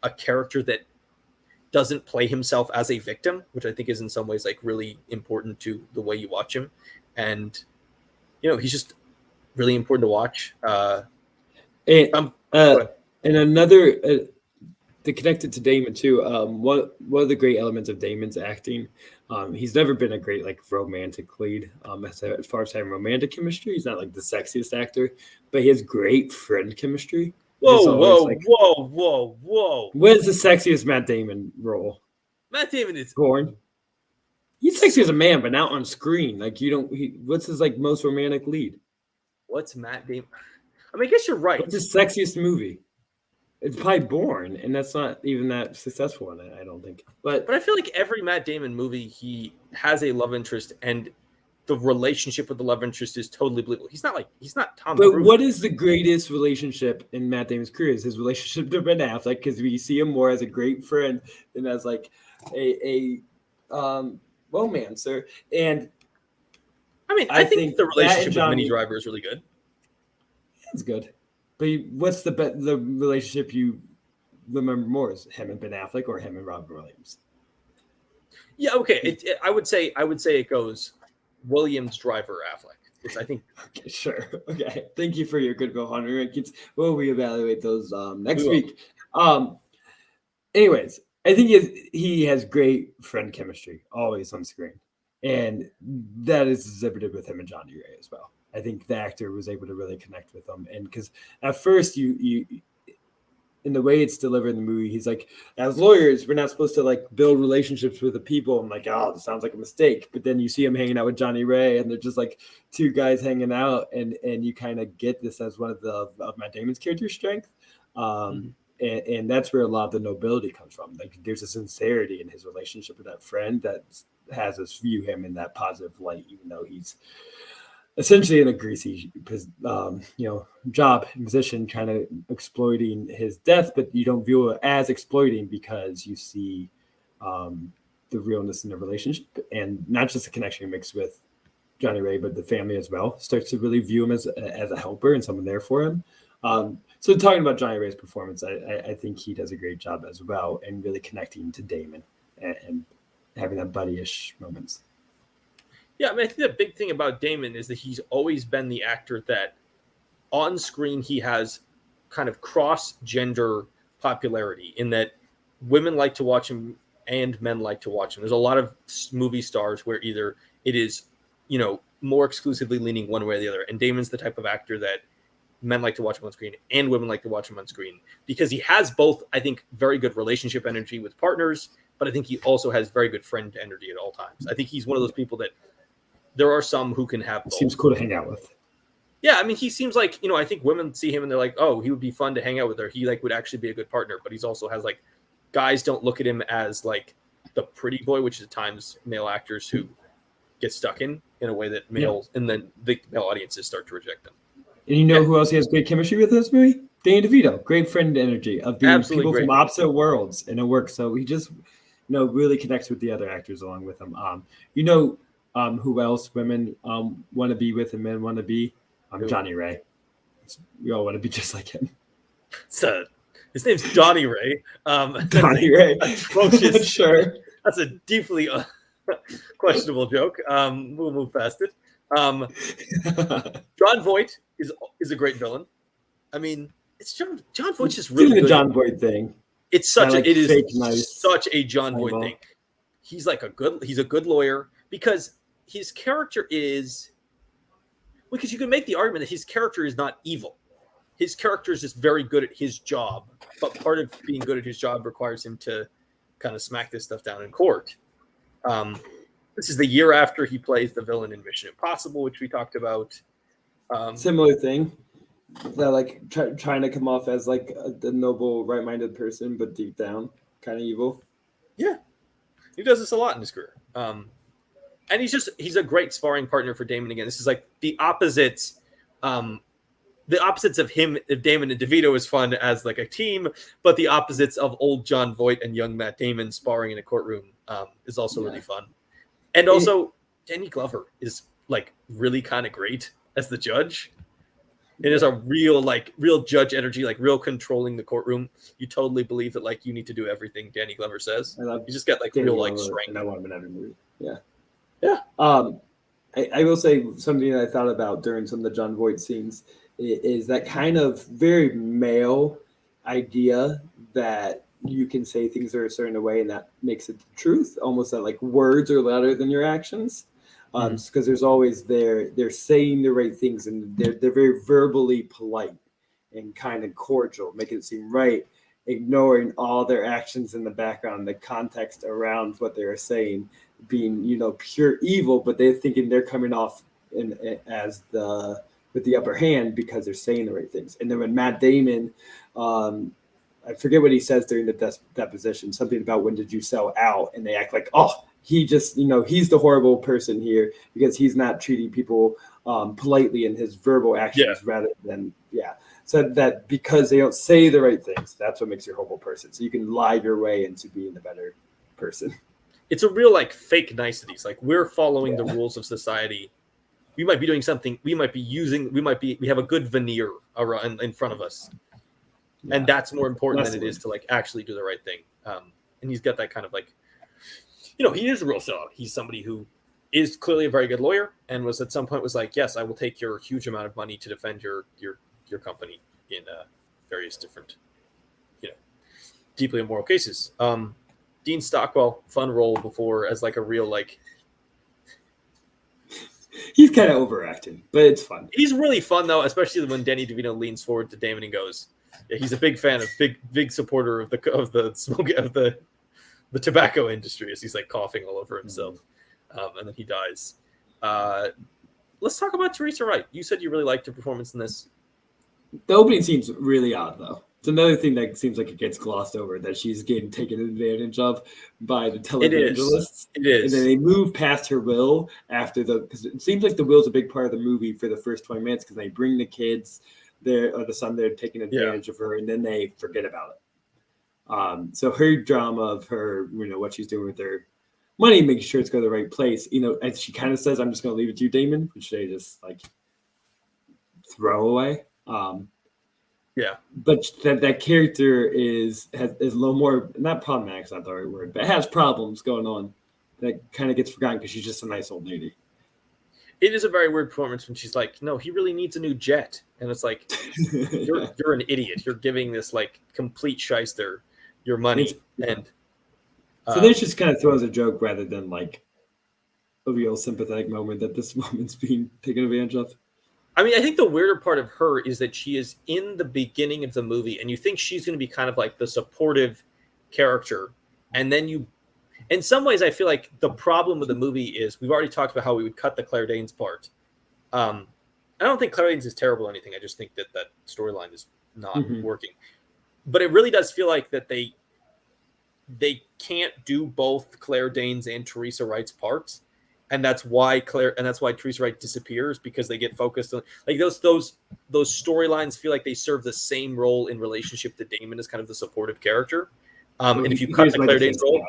a character that doesn't play himself as a victim, which I think is in some ways like really important to the way you watch him. And, you know, he's just really important to watch. And another, to connect it to Damon too, one of the great elements of Damon's acting, he's never been a great like romantic lead. As far as having romantic chemistry, he's not like the sexiest actor, but he has great friend chemistry. Whoa. What is the sexiest Matt Damon role? Matt Damon is Born. He's sexy as a man, but not on screen. Like what's his like most romantic lead? What's Matt Damon? I mean, I guess you're right. What's his sexiest movie? It's probably Born, and that's not even that successful in it, I don't think. But I feel like every Matt Damon movie, he has a love interest, and the relationship with the love interest is totally believable. He's not Tom Cruise. But what is the greatest relationship in Matt Damon's career? Is his relationship to Ben Affleck, because we see him more as a great friend than as like a romancer. And I mean, I think the relationship with Minnie Driver is really good. It's good. But what's the relationship you remember more? Is him and Ben Affleck or him and Robin Williams? Yeah, okay. I would say it goes Williams, Driver, Affleck. I think. Okay, sure. Okay. Thank you for your goodwill hunter rankings. We'll reevaluate those next week. Anyways, I think he has great friend chemistry always on screen, and that is exhibited with him and Johnny Ray as well. I think the actor was able to really connect with them, and because at first you in the way it's delivered in the movie, he's like, as lawyers, we're not supposed to like build relationships with the people. I'm like, oh, this sounds like a mistake. But then you see him hanging out with Johnny Ray, and they're just like two guys hanging out, and you kind of get this as one of Matt Damon's character strength. And that's where a lot of the nobility comes from. Like there's a sincerity in his relationship with that friend that has us view him in that positive light, even though he's essentially in a greasy, job and position, kind of exploiting his death, but you don't view it as exploiting because you see the realness in the relationship, and not just the connection he makes with Johnny Ray, but the family as well starts to really view him as a helper and someone there for him. So talking about Johnny Ray's performance, I think he does a great job as well, and really connecting to Damon and having that buddy-ish moments. Yeah, I mean, I think the big thing about Damon is that he's always been the actor that on screen he has kind of cross-gender popularity, in that women like to watch him and men like to watch him. There's a lot of movie stars where either it is, more exclusively leaning one way or the other. And Damon's the type of actor that men like to watch him on screen and women like to watch him on screen, because he has both, I think, very good relationship energy with partners, but I think he also has very good friend energy at all times. I think he's one of those people that there are some who can have both. Seems cool to hang out with. Yeah, I mean, he seems like, I think women see him and they're like, oh, he would be fun to hang out with her. He like would actually be a good partner, but he's also has like guys don't look at him as like the pretty boy, which is at times male actors who get stuck in a way that males and then the male audiences start to reject them. And who else he has great chemistry with in this movie? Danny DeVito, great friend energy of being Absolutely people great. from opposite worlds, and it works. So he just, really connects with the other actors along with him. Who else women want to be with and men want to be? Johnny Ray. We all want to be just like him. So his name's Donnie Ray. Donnie Ray. Atrocious. Sure. That's a deeply questionable joke. We'll move past it. John Voight is a great villain. I mean, it's John Voight's just really the good. John Voight thing. It's such it is such a John Voight thing. He's like he's a good lawyer because his character is, because you can make the argument that his character is not evil. His character is just very good at his job, but part of being good at his job requires him to kind of smack this stuff down in court. This is the year after he plays the villain in Mission Impossible, which we talked about. Similar thing. That like trying to come off as like the noble, right-minded person, but deep down, kind of evil. Yeah, he does this a lot in his career. And he's a great sparring partner for Damon again. This is like the opposites. The opposites of him, Damon and DeVito is fun as like a team, but the opposites of old John Voight and young Matt Damon sparring in a courtroom is also really fun. And also, Danny Glover is like really kind of great as the judge. It is a real judge energy, like real controlling the courtroom. You totally believe that like you need to do everything Danny Glover says. You just get like Danny real like strength. And I want him in every movie. Yeah. Yeah. I will say something that I thought about during some of the John Voight scenes is that kind of very male idea that you can say things are a certain way and that makes it the truth, almost that like words are louder than your actions. Because there's always they're saying the right things and they're very verbally polite and kind of cordial, making it seem right, ignoring all their actions in the background, the context around what they're saying being, pure evil, but they're thinking they're coming off with the upper hand because they're saying the right things. And then when Matt Damon, I forget what he says during the deposition, something about when did you sell out, and they act like, oh, he just, he's the horrible person here because he's not treating people politely in his verbal actions rather than, So that because they don't say the right things, that's what makes you a horrible person. So you can lie your way into being the better person. It's a real like fake niceties. Like we're following the rules of society. We might be doing something. We have a good veneer around in front of us. And that's more important than it is to like actually do the right thing. And he's got that kind of like, he is a real fellow. He's somebody who is clearly a very good lawyer and was at some point was like, yes, I will take your huge amount of money to defend your company in various different, deeply immoral cases. Dean Stockwell, fun role before as like a real like. He's kind of overacting, but it's fun. He's really fun though, especially when Danny DeVito leans forward to Damon and goes, "Yeah, he's a big fan of big supporter of the smoke of the tobacco industry," as he's like coughing all over himself, and then he dies. Let's talk about Teresa Wright. You said you really liked her performance in this. The opening seems really odd though. It's another thing that seems like it gets glossed over, that she's getting taken advantage of by the televangelists. It is. And then they move past her will because it seems like the will is a big part of the movie for the first 20 minutes because they bring the kids there or the son there taking advantage of her and then they forget about it. So her drama of her, what she's doing with her money, making sure it's going to the right place, and she kind of says, I'm just going to leave it to you, Damon, which they just like throw away. But that character is a little more, not problematic, it's not the right word, but has problems going on that kind of gets forgotten because she's just a nice old lady. It is a very weird performance when she's like, no, he really needs a new jet. And it's like, you're an idiot. You're giving this like complete shyster your money. So this just kind of throws a joke rather than like a real sympathetic moment that this woman's being taken advantage of. I mean, I think the weirder part of her is that she is in the beginning of the movie and you think she's going to be kind of like the supportive character. And then in some ways, I feel like the problem with the movie is we've already talked about how we would cut the Claire Danes part. I don't think Claire Danes is terrible or anything. I just think that storyline is not Mhm. working. But it really does feel like that they can't do both Claire Danes and Teresa Wright's parts, and that's why Teresa Wright disappears, because they get focused on like those storylines feel like they serve the same role in relationship to Damon as kind of the supportive character. And if you cut the Claire Danes role,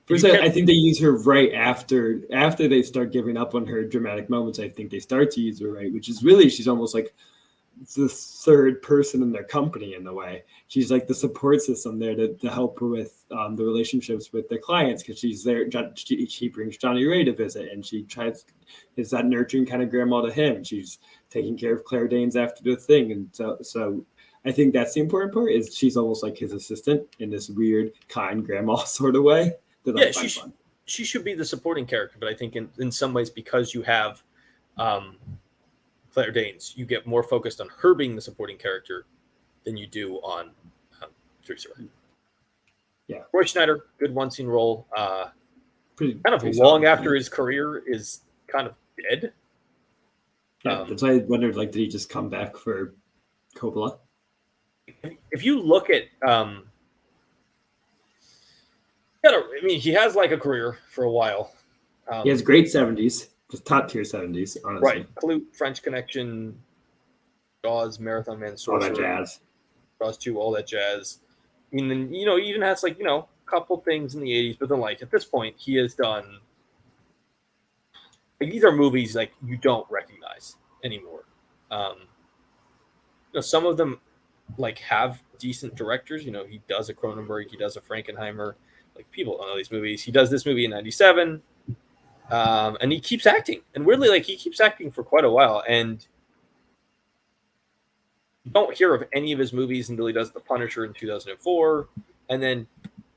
first, I think they use her right after they start giving up on her dramatic moments. I think they start to use her right, which is really she's almost like the third person in their company in a way. She's like the support system there to help her with the relationships with their clients, because she's there. She brings Johnny Ray to visit, and she is that nurturing kind of grandma to him. She's taking care of Claire Danes after the thing, and so I think that's the important part. Is she's almost like his assistant in this weird, kind grandma sort of way that I find fun. She should be the supporting character, but I think in some ways, because you have Claire Danes, you get more focused on her being the supporting character than you do on Teresa Wright. Yeah. Roy Scheider, good one scene role. Pretty long after his career is kind of dead. Yeah, that's why I wondered, like, did he just come back for Coppola? If you look at, he has like a career for a while. He has great 70s, just top tier 70s, honestly. Right, Clute, French Connection, Jaws, Marathon Man, Sorcerer, all that jazz. Jaws 2, all that jazz. And then, he even has like, a couple things in the 80s, but then like at this point he has done, like, these are movies like you don't recognize anymore. Some of them like have decent directors. He does a Cronenberg, he does a Frankenheimer. Like, people don't know these movies. He does this movie in '97, and he keeps acting. And weirdly, like, he keeps acting for quite a while. And you don't hear of any of his movies until he does The Punisher in 2004, and then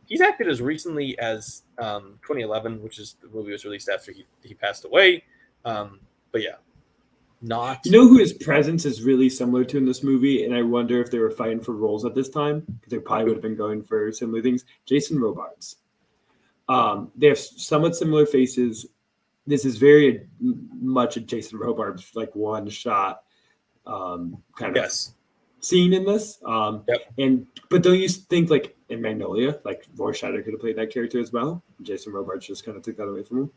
he's acted as recently as 2011, which is the movie was released after he passed away. But yeah, not. Who his presence is really similar to in this movie, and I wonder if they were fighting for roles at this time, because they probably would have been going for similar things. Jason Robards. They have somewhat similar faces. This is very much a Jason Robards like one shot kind of scene in this. But don't you think, like in Magnolia, like Roy Scheider could have played that character as well? Jason Robards just kind of took that away from him.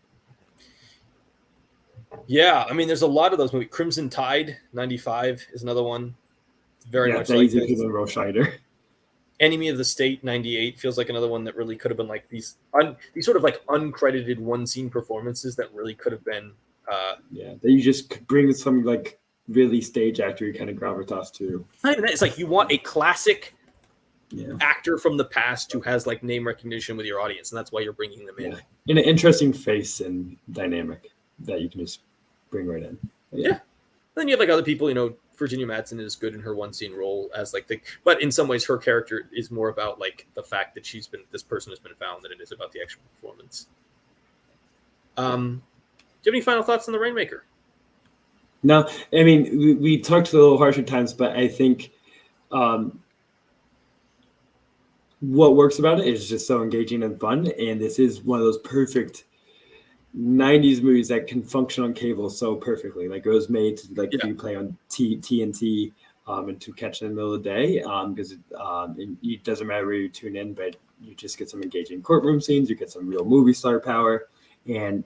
Yeah, there's a lot of those movies. Crimson Tide, 95 is another one. Very much like easy to Roy Scheider. Enemy of the State, 98 feels like another one that really could have been like these sort of like uncredited one scene performances that really could have been. That you just bring some like really stage actor kind of gravitas to. It's like you want a classic actor from the past who has like name recognition with your audience, and that's why you're bringing them in. In an interesting face and dynamic that you can just bring right in. Yeah. Then you have like other people, Virginia Madsen is good in her one scene role as like but in some ways her character is more about like the fact that this person has been found than it is about the actual performance. Do you have any final thoughts on the Rainmaker? No, we talked a little harsh at times, but I think what works about it is just so engaging and fun. And this is one of those perfect 90s movies that can function on cable so perfectly. Like, it was made to be play on TNT and to catch in the middle of the day, because it doesn't matter where you tune in, but you just get some engaging courtroom scenes, you get some real movie star power. And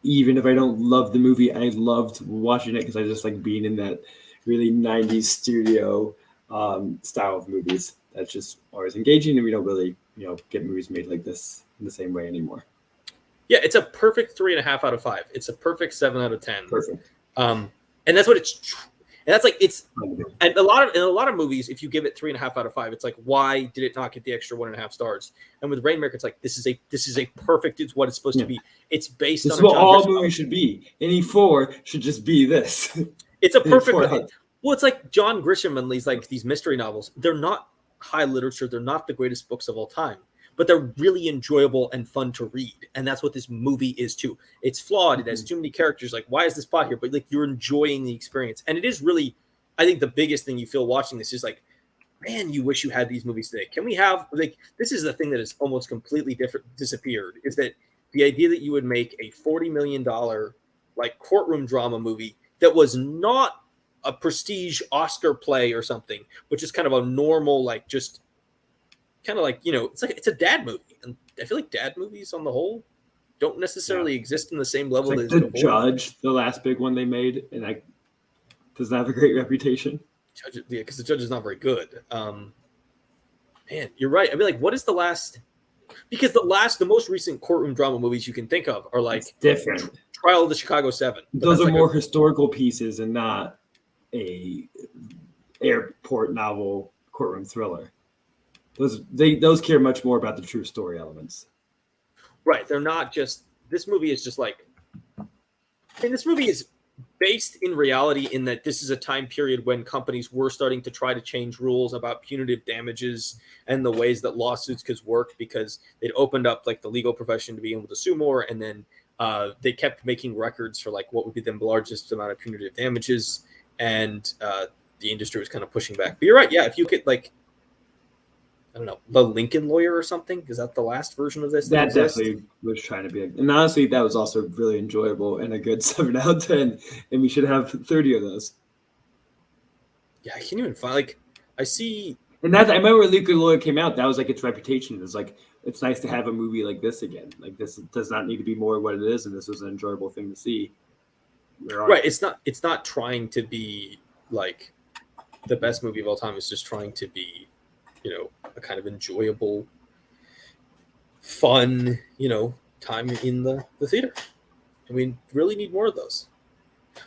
even if I don't love the movie, I loved watching it because I just like being in that really 90s studio style of movies. That's just always engaging, and we don't really get movies made like this in the same way anymore. Yeah, it's a perfect 3.5 out of 5. It's a perfect 7 out of 10. Perfect. And that's what it's. And that's like it's. And in a lot of movies, if you give it 3.5 out of 5, it's like, why did it not get the extra 1.5 stars? And with Rainmaker, it's like this is a perfect. It's what it's supposed to be. It's based on. This is what all movies should be. Any 4 should just be this. It's a perfect. Well, it's like John Grisham and these mystery novels. They're not high literature. They're not the greatest books of all time, but they're really enjoyable and fun to read. And that's what this movie is too. It's flawed. It has too many characters. Like, why is this plot here? But like, you're enjoying the experience. And it is really, I think the biggest thing you feel watching this is like, man, you wish you had these movies today. Can we have, like, this is the thing that has almost completely disappeared, is that the idea that you would make a $40 million like courtroom drama movie that was not a prestige Oscar play or something, but just kind of a normal, like just kind of like, it's a dad movie. And I feel like dad movies on the whole don't necessarily exist in the same level like as The before. Judge, the last big one they made, and I does not have a great reputation. Judge, yeah, because The Judge is not very good. Man, you're right. I mean, like, what is the last? Because the most recent courtroom drama movies you can think of are like It's different. Trial of the Chicago 7. Those are more historical pieces and not a airport novel courtroom thriller. Those care much more about the true story elements. Right. They're not just. This movie is just like. And this movie is based in reality in that this is a time period when companies were starting to try to change rules about punitive damages and the ways that lawsuits could work, because they'd opened up like the legal profession to be able to sue more, and then they kept making records for like what would be the largest amount of punitive damages, and the industry was kind of pushing back. But you're right, yeah, if you could like, I don't know, The Lincoln Lawyer or something, is that the last version of this? That definitely was trying to be, and honestly, that was also really enjoyable and a good 7 out of 10. And we should have 30 of those. Yeah, I can't even find like I see. And I remember when Lucas and Lawyer came out, that was like its reputation. It's like it's nice to have a movie like this again. Like this does not need to be more what it is, and this was an enjoyable thing to see. Right, it's not trying to be like the best movie of all time. It's just trying to be, a kind of enjoyable, fun, time in the theater. And we really need more of those.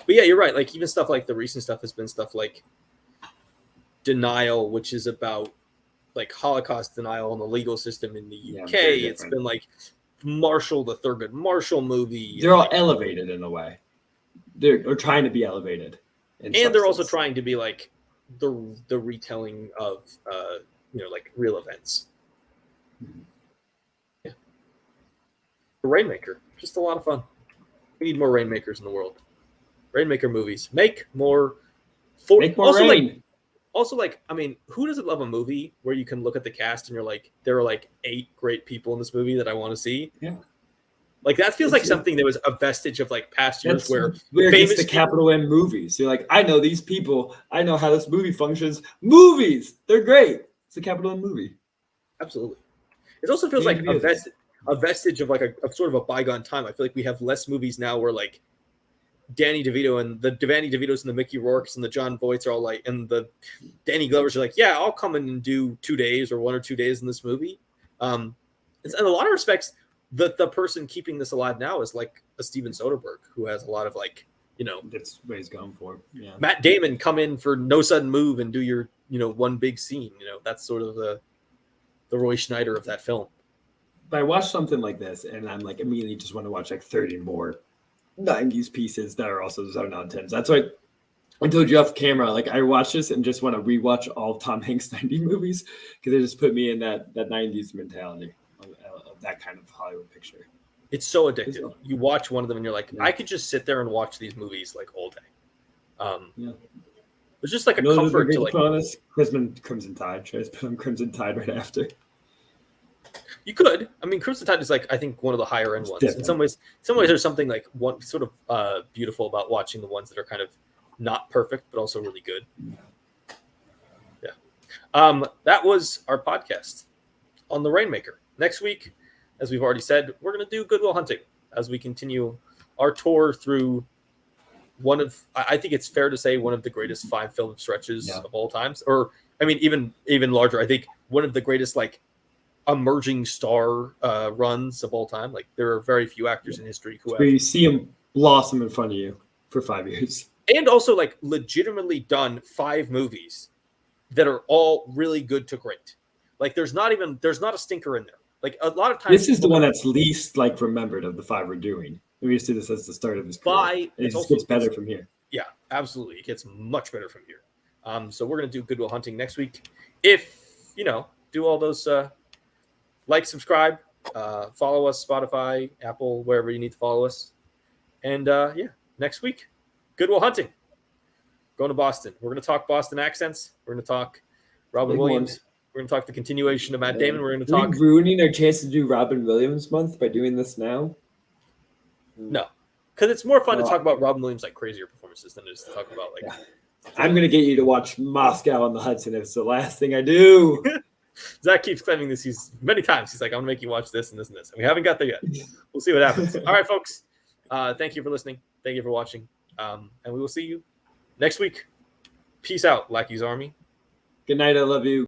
But yeah, you're right. Like even stuff like the recent stuff has been stuff like Denial, which is about like Holocaust denial in the legal system in the UK. It's been like Marshall, the Thurgood Marshall movie. They're all elevated in a way. They're trying to be elevated. And they're also trying to be like the retelling of like real events. Yeah. The Rainmaker, just a lot of fun. We need more Rainmakers in the world. Rainmaker movies. Make more also rain. I mean, who doesn't love a movie where you can look at the cast and you're like, there are like 8 great people in this movie that I want to see? Yeah. Like that feels like something that was a vestige of like past years where famous the capital M movies. You're like, I know these people. I know how this movie functions. Movies, they're great. It's a capital M movie. Absolutely. It also feels like a vestige of like a sort of a bygone time. I feel like we have less movies now where like Danny DeVito and the Danny DeVitos and the Mickey Rourkes and the John Voights are all like, and the Danny Glovers are like, yeah, I'll come in and do 2 days or 1 or 2 days in this movie. In a lot of respects, the person keeping this alive now is like a Steven Soderbergh, who has a lot of like, that's what he's going for. Yeah. Matt Damon come in for No Sudden Move and do your, one big scene. That's sort of the Roy Scheider of that film. But I watch something like this and I'm like immediately just want to watch like 30 more 90s pieces that are also 7 out of 10s. That's why I told you off camera, like I watch this and just want to rewatch all of Tom Hanks' 90s movies because they just put me in that 90s mentality of that kind of Hollywood picture. It's so addictive. You watch one of them and you're like, I could just sit there and watch these movies like all day. It's just like a comfort to like Crimson Tide. Should I just put on Crimson Tide right after? You could. I mean, Crimson Tide is like I think one of the higher end ones. Different. In some ways, there's something like one sort of beautiful about watching the ones that are kind of not perfect but also really good. Yeah. That was our podcast on the Rainmaker. Next week, as we've already said, we're going to do Good Will Hunting as we continue our tour through one of, I think it's fair to say, one of the greatest 5 film stretches of all times. Or, I mean, even larger. I think one of the greatest like emerging star runs of all time. Like there are very few actors in history who have. You see them blossom in front of you for 5 years. And also like legitimately done 5 movies that are all really good to great. Like there's not a stinker in there. Like a lot of times. This is the one that's least like remembered of the 5 we're doing. We used to do this as the start of his career. It just gets better from here. Yeah, absolutely. It gets much better from here. So we're going to do Good Will Hunting next week. If, do all those, like, subscribe, follow us, Spotify, Apple, wherever you need to follow us. And, next week, Good Will Hunting. Going to Boston. We're going to talk Boston accents. We're going to talk Robin Williams. We're going to talk the continuation of Matt Damon. We're going to talk. Are we ruining our chance to do Robin Williams month by doing this now? No, because it's more fun to talk about Robin Williams like crazier performances than it is to talk about like. Yeah. I'm gonna get you to watch Moscow on the Hudson. It's the last thing I do. Zach keeps claiming this. He's many times. He's like, I'm gonna make you watch this and this and this, and we haven't got there yet. We'll see what happens. All right, folks. Thank you for listening. Thank you for watching. And we will see you next week. Peace out, Lackey's Army. Good night. I love you.